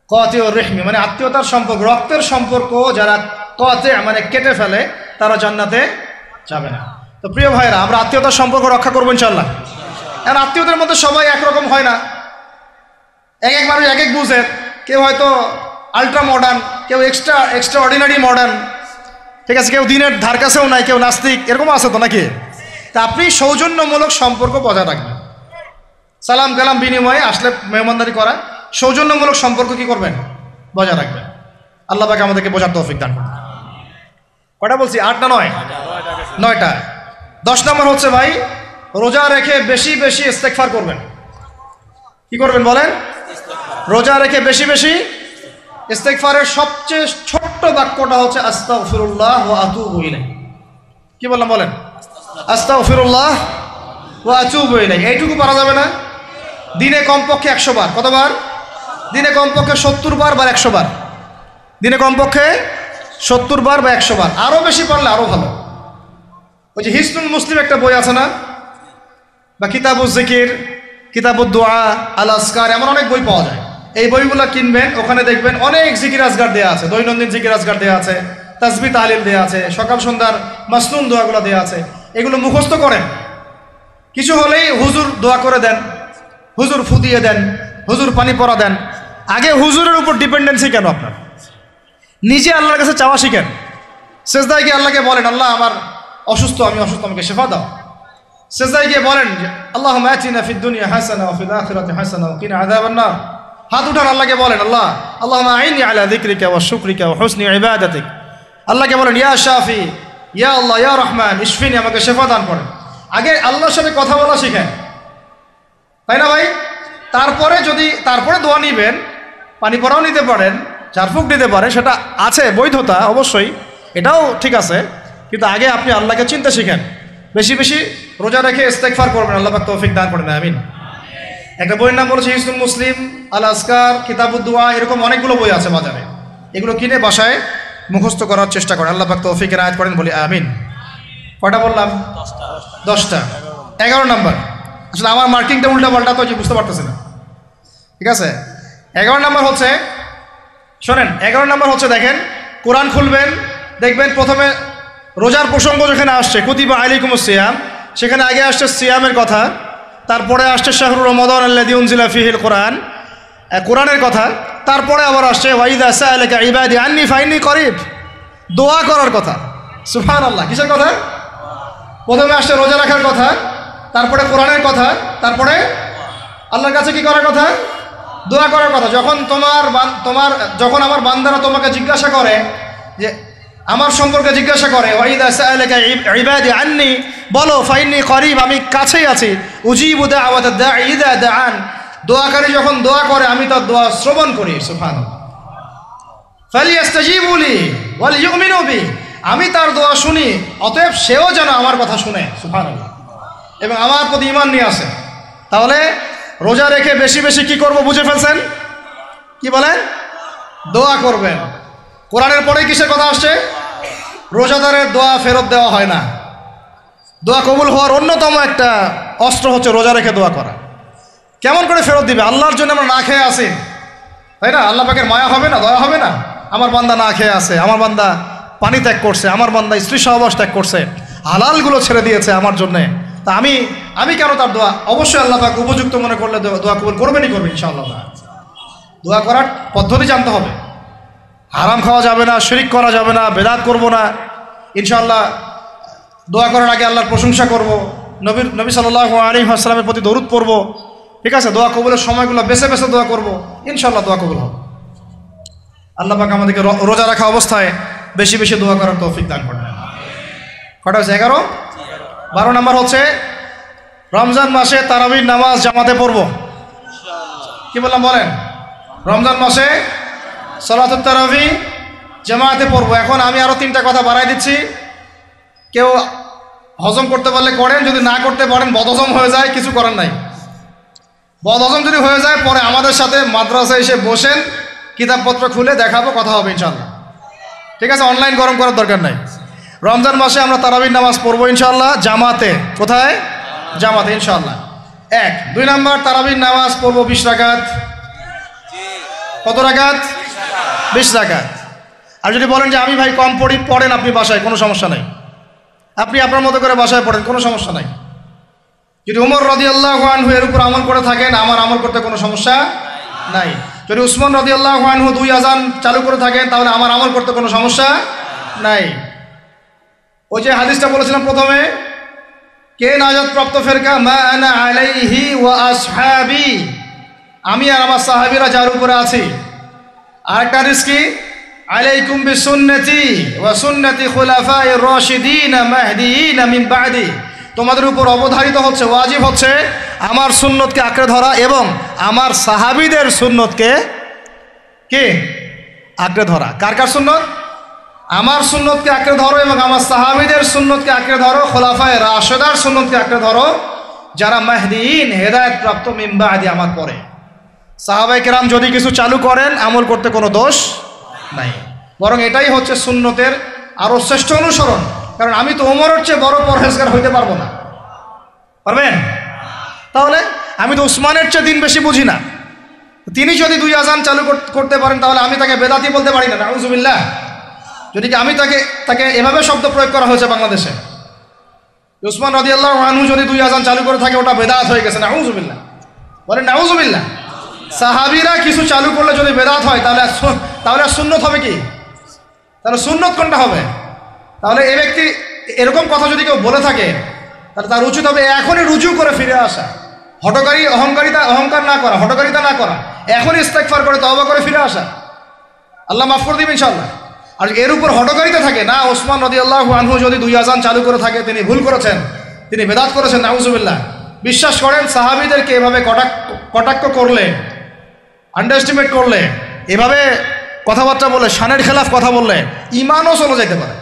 কাতিউর রহমি, মানে আত্মীয়তার সম্পর্ক, রক্তের সম্পর্ক যারা কাতি মানে কেটে ফেলে তারা জান্নাতে যাবে না। তো প্রিয় ভাইরা, আমরা আত্মীয়তার সম্পর্ক রক্ষা করবো ইনশাআল্লাহ। আর আত্মীয়দের মধ্যে সবাই একরকম হয় না, এক এক মানুষ এক এক বুঝে। কেউ হয়তো আলট্রা মডার্ন, কেউ এক্সট্রা অর্ডিনারি মডার্ন, ঠিক আছে, কেউ দিনের ধার কাছেও নাই, কেউ নাস্তিক, এরকম আছে তো নাকি? তা আপনি সৌজন্যমূলক সম্পর্ক বজায় রাখবেন। সালাম কালাম বিনিময়ে আসলে মেহমানদারি করা, সৌজন্যমূলক সম্পর্ক কি করবেন? বজায় রাখবেন। আল্লাহ পাক আমাদেরকে বোঝার তৌফিক দান করুন। কয়টা বলছি? 8 না 9? 9টা। 10 নম্বর হচ্ছে ভাই, রোজা রেখে বেশি বেশি ইস্তেগফার করবেন। কি করবেন বলেন? রোজা রেখে বেশি বেশি ইস্তেগফারের সবচেয়ে ছোট্ট বাক্যটা হচ্ছে আস্তাগফিরুল্লাহ ওয়া আতুবু ইলাইহি। কি বললাম বলেন? আস্তাগফিরুল্লাহ ওয়া আতুবু ইলাইহি। এইটুকু পারা যাবে না? দিনে কমপক্ষে 100 বার। কতবার? দিনে কমপক্ষে 70 বার বা 100 বার। দিনে কমপক্ষে 70 বার বা 100 বার। আরও বেশি পারলে আরও ভালো। ওই যে হিসনুল মুসলিম একটা বই আছে না, বা কিতাবুজ জিকির, কিতাবুদ দোয়া, আল আসকার, এমন অনেক বই পাওয়া যায়। এই বইগুলো কিনবেন, ওখানে দেখবেন অনেক জিকির আজগার দেওয়া আছে, দৈনন্দিন জিকির আজগার দেওয়া আছে, তাসবিহ তাহলিল দেওয়া আছে, সকাল সন্ধ্যার মাসনুন দোয়াগুলো দেওয়া আছে। এগুলো মুখস্থ করেন, কিছু হলেই হুজুর দোয়া করে দেন, হুজুর ফু দিয়ে দেন, হুজুর পানি পরা দেন। আগে হুজুরের উপর ডিপেন্ডেন্সি কেন আপনার? নিজে আল্লাহর কাছে চাওয়া শিখেন। সেজদায় গিয়ে আল্লাহকে বলেন, আল্লাহ আমার অসুস্থ, আমি অসুস্থ, আমাকে শেফা দাও। সেজদায় গিয়ে বলেন যে আল্লাহুম্মা আতিনা ফিদ দুনিয়া হাসানা ওয়া ফিল আখিরাতি হাসানা ওয়া কিনা আযাবান নার। হাত উঠান, আল্লাহকে বলেন আল্লাহ আল্লাহুম্মা আইনি আলা যিকরিকা ওয়া শুকরিকা ওয়া হুসনি ইবাদাতিক। আল্লাহকে বলেন ইয়া শাফি, ইয়া আল্লাহ, ইয়া রহমান ইশফিনি, আমাকে শেফা দান করেন। আগে আল্লাহর সাথে কথা বলা শিখেন, তাই না ভাই? তারপরে দোয়া নিবেন, পানি পরাও নিতে পারেন, ঝাড়ফুঁক দিতে পারেন, সেটা আছে বৈধতা অবশ্যই, এটাও ঠিক আছে। কিন্তু আগে আপনি আল্লাহকে চিনতে শিখেন। বেশি বেশি রোজা রেখে ইস্তেগফার করবেন, আল্লাহ পাক তৌফিক দান করেন, আমিন। একটা বইয়ের নাম বলেছে হিসনুল মুসলিম, আল আসকার, কিতাবুদ দুআ, এরকম অনেকগুলো বই আছে বাজারে। এগুলো কিনে বাসায় মুখস্থ করার চেষ্টা করেন, আল্লাহ পাক তৌফিকের আয়াত করেন, বলি আমিন। কয়টা বললাম? 10টা। 11 নাম্বার, আসলে আমার মার্কিংটা উল্টা পাল্টা তো বুঝতে পারতেছি না, ঠিক আছে? 11 নাম্বার হচ্ছে, শোনেন, 11 নাম্বার হচ্ছে, দেখেন কোরআন খুলবেন, দেখবেন প্রথমে রোজার প্রসঙ্গ যেখানে আসছে কুতিবা আলাইকুমুস সিয়াম, সেখানে আগে আসছে সিয়ামের কথা, তারপরে আসছে শাহরুর রমাদান আল্লাযী উনজিলা ফীহিল কোরআন, কোরআনের কথা, তারপরে আবার আসছে ওয়াইদা সাআলাকা ইবাদি আন্নী ফাইন্নী করিব, দোয়া করার কথা। সুবহানাল্লাহ, কিসের কথা? প্রথমে আসছে রোজা রাখার কথা, তারপরে কোরআনের কথা, তারপরে আল্লাহর কাছে কি করার কথা? দোয়া করার কথা। যখন আমার বান্দারা তোমাকে জিজ্ঞাসা করে, যে আমার সম্পর্কে জিজ্ঞাসা করে, ওয়াইদা সাআলাকা ইবাদি আন্নী, বলো ফাইন্নী করিব, আমি কাছেই আছি, উজিবু দাওয়াতাদ দাঈ ইযা দাআন, দোয়াকারী যখন দোয়া করে আমি তার দোয়া শ্রবণ করি। সুবহানাল্লাহ। ফালিয়াস্তাজিবু লি ওয়াল ইউমিনু বি, আমি তার দোয়া শুনি, অতএব সেও যেন আমার কথা শুনে। সুবহানাল্লাহ। এবং আমার প্রতি ঈমান নিয়ে আসে। তাহলে রোজা রেখে বেশি বেশি কি করব বুঝে ফেলছেন? কি বলেন? দোয়া করবেন। কোরআনের পরে কিসের কথা আসছে? রোজাদারের দোয়া ফেরত দেওয়া হয় না। দোয়া কবুল হওয়ার অন্যতম একটা অস্ত্র হচ্ছে রোজা রেখে দোয়া করা। কেমন করে ফেরত দিবে? আল্লাহর জন্য আমরা না খেয়ে আসি, তাই না? আল্লাহ পাকের মায়া হবে না, দয়া হবে না? আমার বান্দা না খেয়ে আছে, আমার বান্দা পানি ত্যাগ করছে, আমার বান্দা স্ত্রী সহবাস ত্যাগ করছে, হালালগুলো ছেড়ে দিয়েছে আমার জন্যে, তা আমি কেন তার দোয়া? অবশ্যই আল্লাহ পাক উপযুক্ত মনে করলে দোয়া কবুল করবেনই করবেন ইনশাআল্লাহ। দোয়া করার পদ্ধতি জানতে হবে, হারাম খাওয়া যাবে না, শিরিক করা যাবে না, বেদাত করব না। ইনশাআল্লাহ দোয়া করার আগে আল্লাহর প্রশংসা করব, নবী সাল্লাল্লাহু আলাইহি ওয়াসাল্লামের প্রতি দরুদ পড়ব, ঠিক আছে? দোয়া কবুলের সময়গুলো বেছে বেছে দোয়া করব, ইনশাআল্লাহ দোয়া কবুল হবে। আল্লাহ পাক আমাদেরকে রোজা রাখা অবস্থায় বেশি বেশি দোয়া করার তৌফিক দান করেন। কটা হচ্ছে? 11। 12 নাম্বার হচ্ছে রমজান মাসে তারাবির নামাজ জামাতে পড়ব। কি বললাম বলেন? রমজান মাসে সালাতুত তারাবি জামাতে পড়ব। এখন আমি আরো 3টা কথা বাড়াই দিচ্ছি, কেউ হজম করতে পারলে করেন, যদি না করতে পারেন বদহজম হয়ে যায়, কিছু করার নাই। বদহজম যদি হয়ে যায় পরে আমাদের সাথে মাদ্রাসায় এসে বসেন, কিতাবপত্র খুলে দেখাবো, কথা হবে ইনশাআল্লাহ, ঠিক আছে? অনলাইন গরম করার দরকার নাই। রমজান মাসে আমরা তারাবির নামাজ পড়বো ইনশাআল্লাহ জামাতে। কোথায়? জামাতে ইনশাআল্লাহ। 1। 2 নাম্বার, তারাবির নামাজ পড়বো 20 রাকাত। কত রাকাত? 20 রাকাত। আর যদি বলেন যে আমি ভাই কম পড়ি, পড়েন আপনি বাসায়, কোনো সমস্যা নাই, আপনি আপনার মতো করে বাসায় পড়েন, কোনো সমস্যা নাই। যদি উমর রাদিয়াল্লাহু আনহু এর উপর আমল করে থাকেন, আমার আমল করতে কোনো সমস্যা নাই। যদি উসমান রাদিয়াল্লাহু আনহু 2 আযান চালু করে থাকেন, তাহলে আমার আমল করতে কোনো সমস্যা নাই। ওই যে হাদিসটা বলেছিলাম প্রথমে, কে নাজাত প্রাপ্ত ফেরকা? মা আনা আলাইহি ওয়া আসহাবি, আমি আর আমার সাহাবীরা যার উপরে আছি। আরেকটা হাদিস কি? আলাইকুম বিসুন্নতি ওয়া সুন্নতি খুলাফায়ে রাশিদিন মাহদিয়িন মিন বা'দি, তোমাদের উপর অবধারিত হচ্ছে, ওয়াজিব হচ্ছে আমার সুন্নতকে আঁকড়ে ধরা এবং আমার সাহাবীদের সুন্নতকে কে আঁকড়ে ধরা। কার কার সুন্নত? আমার সুন্নতকে আঁকড়ে ধরো এবং আমার সাহাবীদের সুন্নতকে আঁকড়ে ধরো, খোলাফায়ে রাশেদার সুন্নতকে আঁকড়ে ধরো, যারা মাহদিয়িন হেদায়েত প্রাপ্ত মিন বা'দি, আমার পরে। সাহাবায়ে কেরাম যদি কিছু চালু করেন, আমল করতে কোনো দোষ নাই, বরং এটাই হচ্ছে সুন্নতের আরো শ্রেষ্ঠ অনুসরণ। কারণ আমি তো ওমরের চেয়ে বড় পরহেজগার হইতে পারবো না, পারবেন? তাহলে আমি তো উসমানের চেয়ে দিন বেশি বুঝি না, তিনি যদি 2 আযান চালু করতে পারেন তাহলে আমি তাকে বেদাতি বলতে পারি না, নাউযুবিল্লাহ। যদি কি আমি তাকে এভাবে শব্দ প্রয়োগ করা হয়েছে বাংলাদেশে, উসমান রাদিয়াল্লাহু আনহু যদি 2 আযান চালু করে থাকে ওটা বেদাত হয়ে গেছে, নাউযুবিল্লাহ। বলেন নাউযুবিল্লাহ। সাহাবীরা কিছু চালু করলে যদি বেদাত হয় তাহলে সুন্নত হবে কি? তাহলে সুন্নত কোনটা হবে? তাহলে এই ব্যক্তি এরকম কথা যদি কেউ বলে থাকে তাহলে তার উচিত হবে এখনই রুজু করে ফিরে আসা, অহংকার না করা, হঠকারিতা না করা, এখনই ইস্তেগফার করে তওবা করে ফিরে আসা। আল্লাহ মাফ করে দিবেন ইনশাআল্লাহ। আর এর উপর হঠকারিতা থাকে না, ওসমান রাদিয়াল্লাহু আনহু যদি 2 আযান চালু করে থাকে তিনি ভুল করেছেন, তিনি বেদাত করেছেন, নাউযুবিল্লাহ। বিশ্বাস করেন সাহাবীদেরকে এভাবে কটাক্ষ করলে, আন্ডারএস্টিমেট করলে, এভাবে কথাবার্তা বলে, শানের খেলাফ কথা বললে ঈমানও চলে যেতে পারে।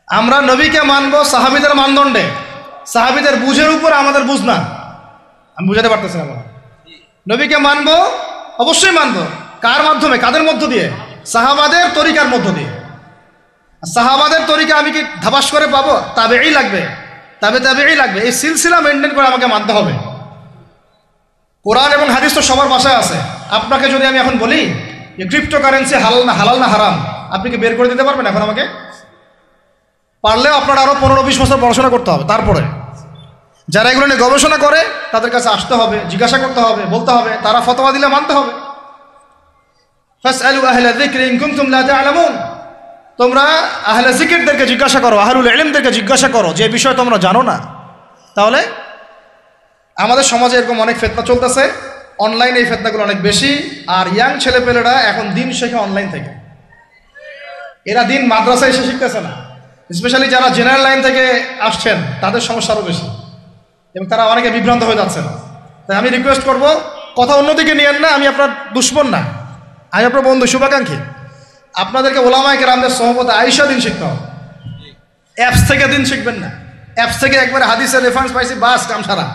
আমরা নবীকে মানব সাহাবীদের মানদণ্ডে, সাহাবীদের বুঝের উপর আমাদের বুঝ না। আমি বুঝাতে পারতেছি না। নবীকে মানব, অবশ্যই মানব। কার মাধ্যমে? কাদের মধ্য দিয়ে? সাহাবাদের তরিকার মধ্য দিয়ে। সাহাবাদের তরিকা আমি কি ধাবাস করে পাবো? তাবেই লাগবে, তাবেই লাগবে। এই সিলসিলা মেনটেন করে আমাকে মানতে হবে। কোরআন এবং হাদিস তো সবার বাসায় আছে। আপনাকে যদি আমি এখন বলি যে ক্রিপ্টোকারেন্সি হালাল না হারাম, আপনি কি বের করে দিতে পারবেন এখন আমাকে? পারলেও আপনার আরো 15-20 বছর পড়াশোনা করতে হবে। তারপরে যারা এগুলো নিয়ে গবেষণা করে তাদের কাছে আসতে হবে, জিজ্ঞাসা করতে হবে, বলতে হবে, তারা ফতোয়া দিলে মানতে হবে। ফাসআলু আহলা যিকরি ইন কুনতুম লা তা'লামুন। তোমরা আহলে জিকিরদেরকে জিজ্ঞাসা করো, আহলুল ইলমদেরকে জিজ্ঞাসা করো যে বিষয় তোমরা জানো না। তাহলে আমাদের সমাজে এরকম অনেক ফিতনা চলতেছে, অনলাইনে এই ফিতনাগুলো অনেক বেশি। আর ইয়াং ছেলেপেলেরা এখন দিন শেখে অনলাইন থেকে। এরা দিন মাদ্রাসায় এসে শিখতেছে না। স্পেশালি যারা জেনারেল লাইন থেকে আসছেন তাদের সমস্যা আরও বেশি, এবং তারা অনেকে বিভ্রান্ত হয়ে যাচ্ছেন। তাই আমি রিকোয়েস্ট করব, কথা অন্যদিকে নিয়েন না। আমি আপনার দুশ্মন না, আমি আপনার বন্ধু, শুভাকাঙ্ক্ষী। আপনাদেরকে ওলামায়ে কেরামদের সোহবতে আইসা দিন শিখতে হবে। অ্যাপস থেকে দিন শিখবেন না। অ্যাপস থেকে একবারে হাদিসের রেফারেন্স পাইছি, বাস কাম সারা।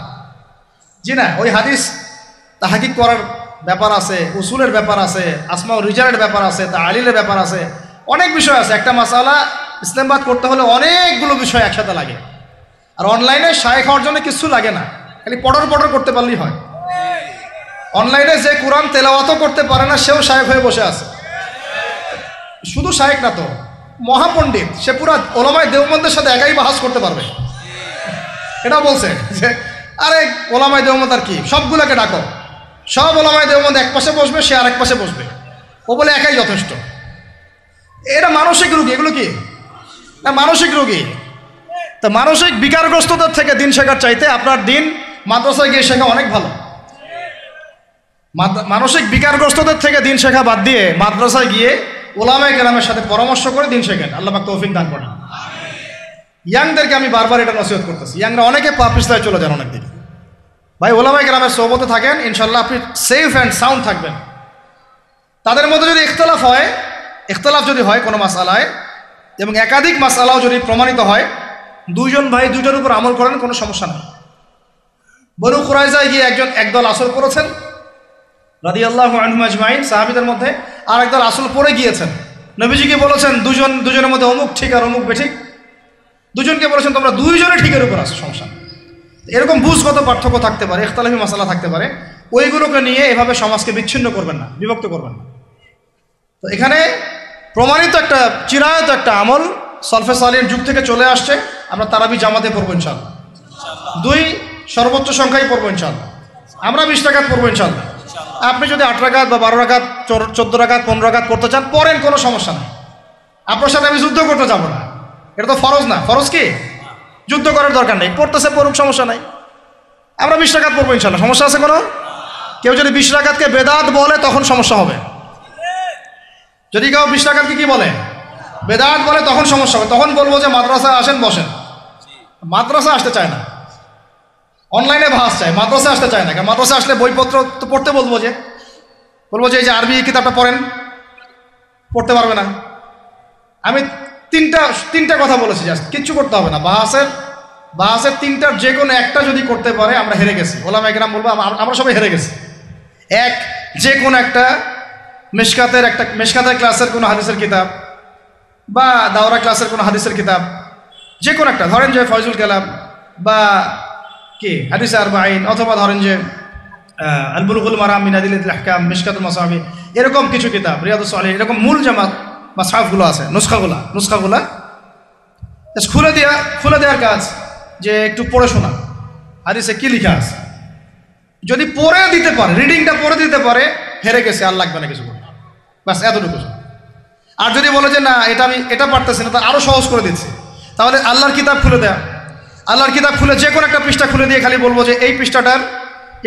জি না, ওই হাদিস তাহকিক করার ব্যাপার আছে, উসুলের ব্যাপার আছে, আসমা ও রিজালের ব্যাপার আছে, তাআলিলের ব্যাপার আছে, অনেক বিষয় আছে। একটা মাসালা ইসলামবাদ করতে হলে অনেকগুলো বিষয় একসাথে লাগে। আর অনলাইনে শায়েখ হওয়ার জন্য কিছু লাগে না, খালি পড়র করতে পারলেই হয়। অনলাইনে যে কোরআন তেলাওয়াতও করতে পারে না সেও শায়েখ হয়ে বসে আছে। শুধু শায়েখ না তো, মহাপণ্ডিত, সে পুরা ওলামায়ে দেওবন্দের সাথে একাই বাহাস করতে পারবে। এটাও বলছে যে আরে ওলামায়ে দেওবন্দ আর কি, সবগুলোকে ডাকো, সব ওলামায়ে দেওবন্দ এক পাশে বসবে, সে আরেক পাশে বসবে, ও বলে একাই যথেষ্ট। এটা মানসিক রোগী। এগুলো কি না মানসিক রোগী? তো মানসিক বিকারগ্রস্ততার থেকে দিন শেখার চাইতে আপনার দিন মাদ্রাসায় গিয়ে শেখা অনেক ভালো। মানসিক বিকারগ্রস্তদের থেকে দিন শেখা বাদ দিয়ে মাদ্রাসায় গিয়ে ওলামায়ে কেরামের সাথে পরামর্শ করে দিন শেখেন। আল্লাহ পাক তৌফিক দান করেন। ইয়াংদেরকে আমি বারবার এটা নসিহত করতেছি, ইয়াংরা অনেকে পাপিস্তায় চলে যান অনেক দিকে। ভাই ওলামায়ে কেরামের সোহবতে থাকেন, ইনশাল্লাহ আপনি সেফ অ্যান্ড সাউন্ড থাকবেন। তাদের মধ্যে যদি ইখতলাফ যদি হয় কোনো মাসালায়, এবং একাধিক মাসালাও যদি প্রমাণিত হয়, দুইজন ভাই দুইটার উপর আমল করেন, কোনো সমস্যা নেই। বনু কুরাইজায় গিয়ে একদল আসল পড়েছেন রাদিয়াল্লাহু আনহুম আজমাইন, সাহাবীদের মধ্যে, আর একদল আসল পড়ে গিয়েছেন। নবীজিকে বলেছেন দুজনের মধ্যে অমুক ঠিক আর অমুক বেঠিক। দুজনকে বলেছেন তোমরা দুইজনে ঠিকের উপর আসো, সমস্যা। এরকম বুঝগত পার্থক্য থাকতে পারে, ইখতিলাফি মাসালা থাকতে পারে, ওইগুলোকে নিয়ে এভাবে সমাজকে বিচ্ছিন্ন করবেন না, বিভক্ত করবেন না। তো এখানে প্রমাণিত একটা চিরায়ত একটা আমল সলফে সালিহিন যুগ থেকে চলে আসছে। আমরা তারাবি জামাতে পড়বো ইনশাআল্লাহ, 2 সর্বোচ্চ সংখ্যায় পড়বো ইনশাআল্লাহ। আমরা 20 রাকাত পড়বো ইনশাআল্লাহ। আপনি যদি 8 রাকাত বা 12 রাকাত, 14 রাকাত, 15 রাকাত পড়তে চান পড়েন, কোনো সমস্যা নেই। আপনার সাথে আমি যুদ্ধ করতে যাবো না, এটা তো ফরজ না। ফরজ কি? যুদ্ধ করার দরকার নেই, পড়তেছে পড়ুক, সমস্যা নাই। আমরা 20 রাকাত পড়বো ইনশাআল্লাহ, সমস্যা আছে কোনো? কেউ যদি 20 রাকাতকে বেদাত বলে তখন সমস্যা হবে। যদি কেউ 20 রাকাতকে কি বলে? বেদাত বলে, তখন সমস্যা হবে। তখন বলবো যে মাদ্রাসায় আসেন, বসেন। মাদ্রাসা আসতে চায় না, অনলাইনে ভাস চায়, মাদ্রাসা আসতে চায় না। মাদ্রাসা আসলে বইপত্র তো পড়তে বলবো যে এই যে আরবি কিতাবটা পড়েন, পড়তে পারবে না। আমি তিনটা কথা বলেছি, জাস্ট কিচ্ছু করতে হবে না। বাহাসের 3টার যে কোনো একটা যদি করতে পারে আমরা হেরে গেছি। ওলামায়ে কেরাম বলবো আমরা সবাই হেরে গেছি। যে কোনো একটা মেশকাতের ক্লাসের কোনো হাদিসের কিতাব, বা দাওরা ক্লাসের কোনো হাদিসের কিতাব, যে কোনো একটা, ধরেন যে ফয়জুল কালাম বা কি হাদিসে আরবাঈন, অথবা ধরেন যে আল বুলুগুল মারাম মিন আদিল্লাতিল আহকাম, মিশকাতুল মাসাবি, এরকম কিছু কিতাব, রিয়াদুস সালিহিন, এরকম মূল জামাত মাসহাফগুলো আছে, নুসখাগুলা খুলে দেওয়ার কাজ, যে একটু পড়ে শোনা হাদিসে কি লিখা আছে। যদি পড়ে দিতে পারে, রিডিংটা পড়ে দিতে পারে, হেরে গেছে, আর লাগবে না কিছু করে, বাস এতটুকু। আর যদি বলে যে না এটা পারতেছি না, তা আরও সহজ করে দিচ্ছি, তাহলে আল্লাহর কিতাব খুলে দেয়া, আল্লাহর কিতাব খুলে যে কোনো একটা পৃষ্ঠা খুলে দিয়ে খালি বলবো যে এই পৃষ্ঠাটার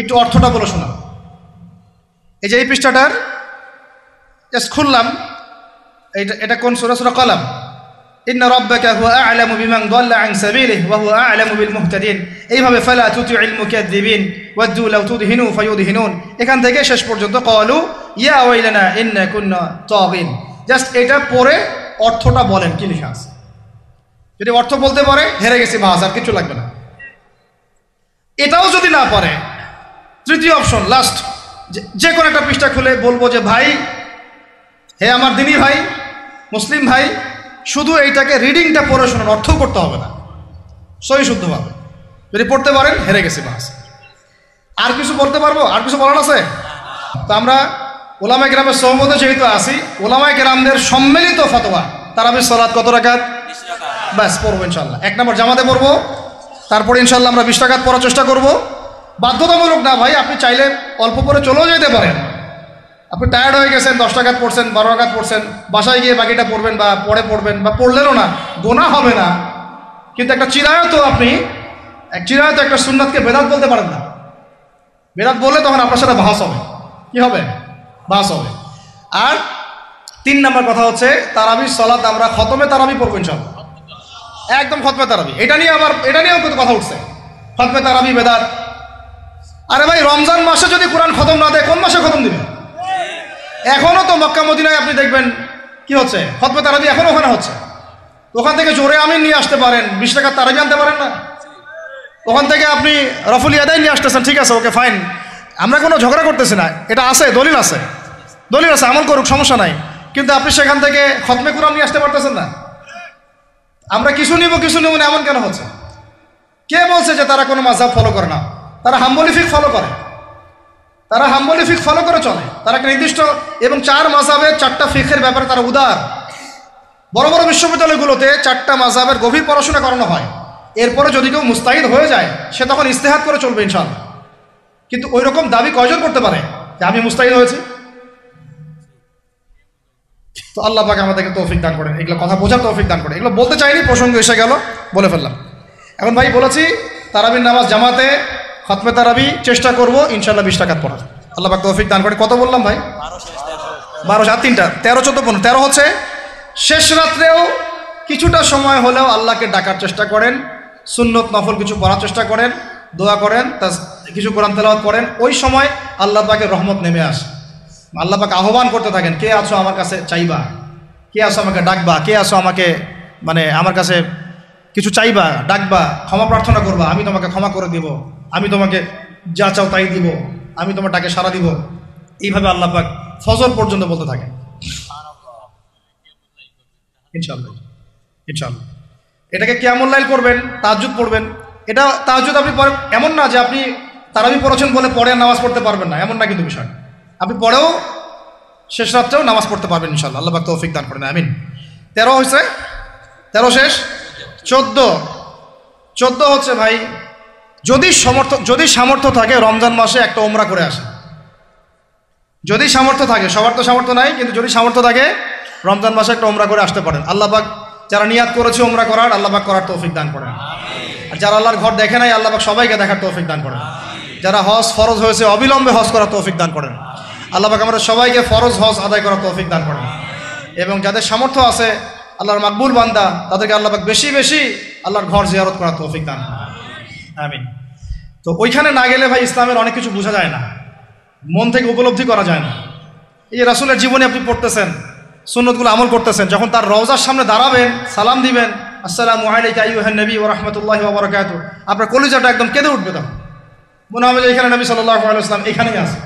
একটু অর্থটা বলে শোনা। এই যে এই পৃষ্ঠাটার জাস্ট খুললাম, এটা কোন সূরা? সূরা কলম। ইন্না রাব্বাকা হুয়া আ'লামু বিমান দাল্লা আন সাবিলিহি ওয়া হুয়া আ'লামু বিল মুহতাদিন। এইভাবে ফালা তুতি'ল মুকাদ্দিবিন ওয়াদ্দু লাউ তুদহিনু ফায়ুদহিনুন, এখান থেকে শেষ পর্যন্ত ক্বালু ইয়া ওয়াইলানা ইন্না কুন্না তাগিন। জাস্ট এটা পড়ে অর্থটা বলেন কি লেখা আছে। যদি অর্থ বলতে পারে, হেরে গেছি, বাস, আর কিছু লাগবে না। এটাও যদি না পারে, তৃতীয় অপশন, লাস্ট, যে কোনো একটা পৃষ্ঠা খুলে বলবো যে ভাই, হে আমার দিনী ভাই, মুসলিম ভাই, শুধু এইটাকে রিডিংটা পড়ে শোনার, অর্থ করতে হবে না, সহি শুদ্ধভাবে। যদি পড়তে পারেন, হেরে গেছি, বাস। আর কিছু বলতে পারবো? আর কিছু বলার আছে? তো আমরা ওলামায়ে কেরামের সহমতে যেহেতু আসি, ওলামায়ে কেরামদের সম্মিলিত ফতোয়া, তারাবির সালাত কত রাকাত? 20 রাকাত। ব্যাস, পড়বো ইনশাল্লাহ। 1 নম্বর জামাতে পড়বো, তারপরে ইনশাল্লাহ আমরা 20 রাকাত পড়ার চেষ্টা করব। বাধ্যতামূলক না ভাই, আপনি চাইলে অল্প পরে চলেও যেতে পারেন। আপনি টায়ার্ড হয়ে গেছেন, 10 রাকাত পড়ছেন, 12 রাকাত পড়ছেন, বাসায় গিয়ে বাকিটা পড়বেন, বা পরে পড়বেন, বা পড়লেনও না, গোনা হবে না। কিন্তু একটা চিরায়ত, আপনি চিরায়ত একটা সুন্নাতকে বেদাত বলতে পারেন না। বেদাত বললে তখন আপনার সাথে বাহাস হবে। কি হবে? বাহাস হবে। আর 3 নম্বর কথা হচ্ছে, তারাবির সালাত আমরা খতমে তারাবি পড়বো ইনশাআল্লাহ, একদম খতমে তারাবি। এটা নিয়েও কিন্তু কথা উঠছে, খতমে তারাবি বেদাত। আরে ভাই, রমজান মাসে যদি কোরআন খতম না দেয়, কোন মাসে খতম দিবে? এখনো তো মক্কা মদিনায় আপনি দেখবেন কি হচ্ছে, খতমে তারাবি এখনো ওখানে হচ্ছে। ওখান থেকে জোরে আমিন নিয়ে আসতে পারেন, 20 টাকার তারাবি আনতে পারেন না? ওখান থেকে আপনি রফুল ইয়াদাইন নিয়ে আসতেছেন, ঠিক আছে, ওকে ফাইন, আমরা কোনো ঝগড়া করতেছি না, এটা আছে, দলিল আছে, আমল করুক, সমস্যা নাই। কিন্তু আপনি সেখান থেকে খতমে কোরআন নিয়ে আসতে পারতেছেন না। আমরা কিছু নিব না, এমন কেন হচ্ছে? কে বলছে যে তারা কোনো মাযহাব ফলো করে না? তারা হাম্বলি ফিকহ ফলো করে, চলে। তারা একটা নির্দিষ্ট, এবং 4 মাযহাবের 4টা ফিকহের ব্যাপারে তারা উদার। বড় বড় বিশ্ববিদ্যালয়গুলোতে 4টা মাযহাবের গভীর পড়াশোনা করানো হয়। এরপরে যদি কেউ মুস্তাহিদ হয়ে যায়, সে তখন ইজতিহাদ করে চলবে ইনশাআল্লাহ। কিন্তু ওই রকম দাবি কয়জন করতে পারে যে আমি মুস্তাহিদ হয়েছি? তো আল্লাহ পাক আমাদেরকে তৌফিক দান করেন, এগুলো কথা বোঝার তৌফিক দান করেন। এগুলো বলতে চাইনি, প্রসঙ্গ এসে গেল, বলে ফেললাম। এখন ভাই বলেছি, তারাবির নামাজ জামাতে খতমে তারাবি চেষ্টা করবো ইনশাআল্লাহ 20 রাকাত পড়ার। আল্লাহ পাক তৌফিক দান করে। কত বললাম ভাই? 12 আর 3টা 13, 14, 15। 13 হচ্ছে শেষ রাত্রেও কিছুটা সময় হলেও আল্লাহকে ডাকার চেষ্টা করেন, সুন্নত নফল কিছু পড়ার চেষ্টা করেন, দোয়া করেন, কিছু কোরআন তেলাওয়াত করেন। ওই সময় আল্লাহ পাকের রহমত নেমে আসে। আল্লাহ পাক আহ্বান করতে থাকেন, কে আছো আমার কাছে চাইবা, কে আছো আমাকে ডাকবা, কে আছো আমাকে আমার কাছে কিছু চাইবা, ডাকবা, ক্ষমা প্রার্থনা করবা, আমি তোমাকে ক্ষমা করে দিব, আমি তোমাকে যা চাও তাই দিব, আমি তোমার ডাকে সাড়া দিব। এইভাবে আল্লাহ পাক ফজর পর্যন্ত বলতে থাকেন। ইনশাআল্লাহ এটাকে কিয়ামুল লাইল করবেন, তাহাজ্জুদ পড়বেন। এটা তাহাজ্জুদ আপনি এমন না যে আপনি তারাবি পড়েছেন বলে পরে নামাজ পড়তে পারবেন না, এমন না কিন্তু বিষয়। আপনি পরেও শেষ রাত্রেও নামাজ পড়তে পারবেন ইনশাআল্লাহ। আল্লাহ পাক তৌফিক দান করেন, আমিন। 13 হয়েছে, 13 শেষ। 14 হচ্ছে ভাই, যদি সামর্থ্য থাকে রমজান মাসে একটা উমরা করে আসে। যদি সামর্থ্য থাকে, সবার তো সামর্থ্য নাই, কিন্তু যদি সামর্থ্য থাকে রমজান মাসে একটা উমরা করে আসতে পারেন। আল্লাহ পাক যারা নিয়াত করেছে উমরা করার, আল্লাহ পাক করার তৌফিক দান করেন। আর যারা আল্লাহর ঘর দেখে নাই, আল্লাহ পাক সবাইকে দেখার তৌফিক দান করেন। যারা হজ ফরজ হয়েছে, অবিলম্বে হজ করার তৌফিক দান করেন। আল্লাহ পাক আমাদের সবাইকে ফরজ হজ আদায় করার তৌফিক দান করেন। এবং যাদের সামর্থ্য আছে, আল্লাহর মাকবুল বান্দা, তাদেরকে আল্লাহ পাক বেশি বেশি আল্লাহর ঘর জিয়ারত করার তৌফিক দান করেন, আমিন। তো ওইখানে না গেলে ভাই ইসলামের অনেক কিছু বোঝা যায় না, মন থেকে উপলব্ধি করা যায় না। এই যে রাসূলের জীবনে আপনি পড়তেছেন, সুন্নতগুলো আমল করতেছেন, যখন তার রওজার সামনে দাঁড়াবেন, সালাম দিবেন, আসসালামু আলাইকা আইয়ুহান নবী ওয়া রাহমাতুল্লাহি ওয়া বারাকাতুহু, আপনার কলিজাটা একদম কেঁদে উঠবে। তখন মনে হবে যে এখানে নবী সাল্লাল্লাহু আলাইহি ওয়াসাল্লাম এখানেই আছে।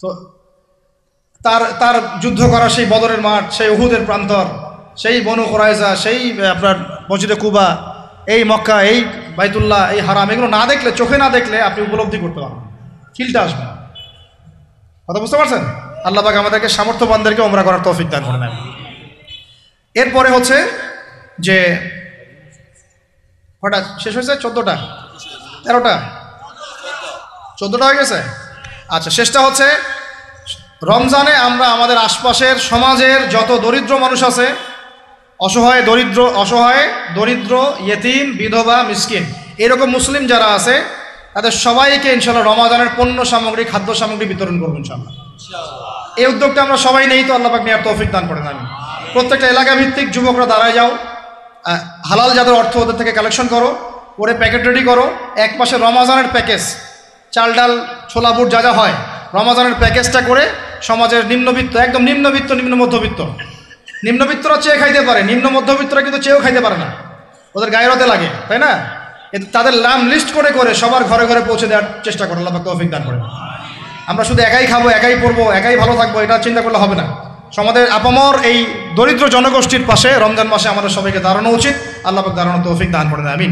তো তার যুদ্ধ করা সেই বদরের মাঠ, সেই উহুদের প্রান্তর, সেই বনু কুরাইজা, সেই আপনার মসজিদে কুবা, এই মক্কা, এই বাইতুল্লাহ, এই হারাম, এগুলো না দেখলে, চোখে না দেখলে আপনি উপলব্ধি করতে পারবেন। ফিলটা আসবে না। কথা বুঝতে পারছেন? আল্লাহ পাক আমাদেরকে সামর্থ্যবানদেরকে ওমরা করার তৌফিক দান করে নেন। এরপরে হচ্ছে যে কটা শেষ হয়েছে? 14টা 13টা 14টা হয়ে গেছে। আচ্ছা, শেষটা হচ্ছে রমজানে আমরা আমাদের আশপাশের সমাজের যত দরিদ্র মানুষ আছে, অসহায় দরিদ্র ইয়েতিম বিধবা মিসকিন এরকম মুসলিম যারা আছে তাদের সবাইকে ইনশাআল্লাহ রমাদানের পণ্য সামগ্রী খাদ্য সামগ্রী বিতরণ করবো ইনশাআল্লাহ। এই উদ্যোগটা আমরা সবাই নেই তো আল্লাহ পাক নেওয়ার তৌফিক দান করেন। আমি প্রত্যেকটা এলাকা ভিত্তিক যুবকরা দাঁড়ায় যাও, হালাল যাদের অর্থ ওদের থেকে কালেকশন করো, করে প্যাকেট রেডি করো। এক পাশে রমাজানের প্যাকেজ, চাল ডাল ছোলা বুট যা যা হয় রমাজানের প্যাকেজটা করে সমাজের নিম্নবিত্ত, একদম নিম্নবিত্ত নিম্ন মধ্যবিত্তরা চেয়ে খাইতে পারে, নিম্ন মধ্যবিত্তরা কিন্তু চেয়েও খাইতে পারে না, ওদের গায়েরতে লাগে, তাই না? তাদের নাম লিস্ট করে করে সবার ঘরে ঘরে পৌঁছে দেওয়ার চেষ্টা করো। আল্লাহ পাক তৌফিক দান করেন। আমরা শুধু একাই খাবো, একাই পড়বো, একাই ভালো থাকবো, এটা চিন্তা করলে হবে না। সমাজের আপামর এই দরিদ্র জনগোষ্ঠীর পাশে রমজান মাসে আমাদের সবাইকে দাঁড়ানো উচিত। আল্লাহ পাক দাঁড়ানোর তৌফিক দান করেন, আমিন।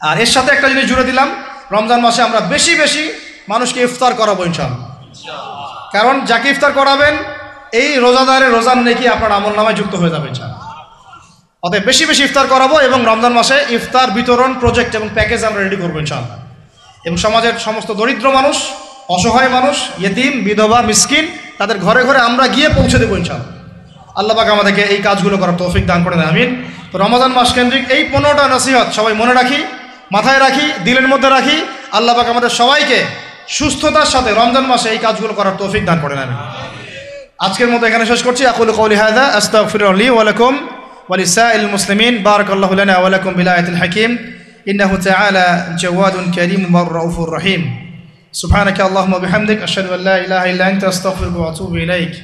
আর এর সাথে একটা জিনিস জুড়ে দিলাম, রমজান মাসে আমরা বেশি বেশি মানুষকে ইফতার করাবো ইনশাআল্লাহ। কারণ যাকে ইফতার করাবেন এই রোজাদারের রোজার নেকি আপনার আমলনামায় যুক্ত হয়ে যাবে ইনশাআল্লাহ। অতএব বেশি বেশি ইফতার করাবো এবং রমজান মাসে ইফতার বিতরণ প্রজেক্ট এবং প্যাকেজ আমরা রেডি করবো ইনশাআল্লাহ। এবং সমাজের সমস্ত দরিদ্র মানুষ, অসহায় মানুষ, ইয়েতিম বিধবা মিসকিন তাদের ঘরে ঘরে আমরা গিয়ে পৌঁছে দেবো ইনশাআল্লাহ। আল্লাহ পাক আমাদেরকে এই কাজগুলো করার তৌফিক দান করে দেন, আমিন। তো রমজান মাস কেন্দ্রিক এই 15টা নসিহত সবাই মনে রাখি, মাথায় রাখি, দিলের মধ্যে রাখি। আল্লাহ পাক আমাদের সবাইকে সুস্থতার সাথে রমজান মাসে এই কাজগুলো করার তৌফিক দান করেন, আমিন। আজকের মতো এখানে শেষ করছি। আকুলু কওলি হাযা আস্তাগফিরুল্লাহ লি ওয়া লাকুম ওয়া লিসাইরিল মুসলিমিন। বারাকাল্লাহু লানা ওয়া লাকুম বিল আয়াতিল হাকীম। ইন্নাহু তাআলা জাওয়াদুন কারীমুন ওয়া রাউফুর রহিম। সুবহানাকা আল্লাহুম্মা বিহামদিক আশহাদু আল্লা ইলাহা ইল্লা আনতা আস্তাগফিরুকা ওয়া আতুবু ইলাইক।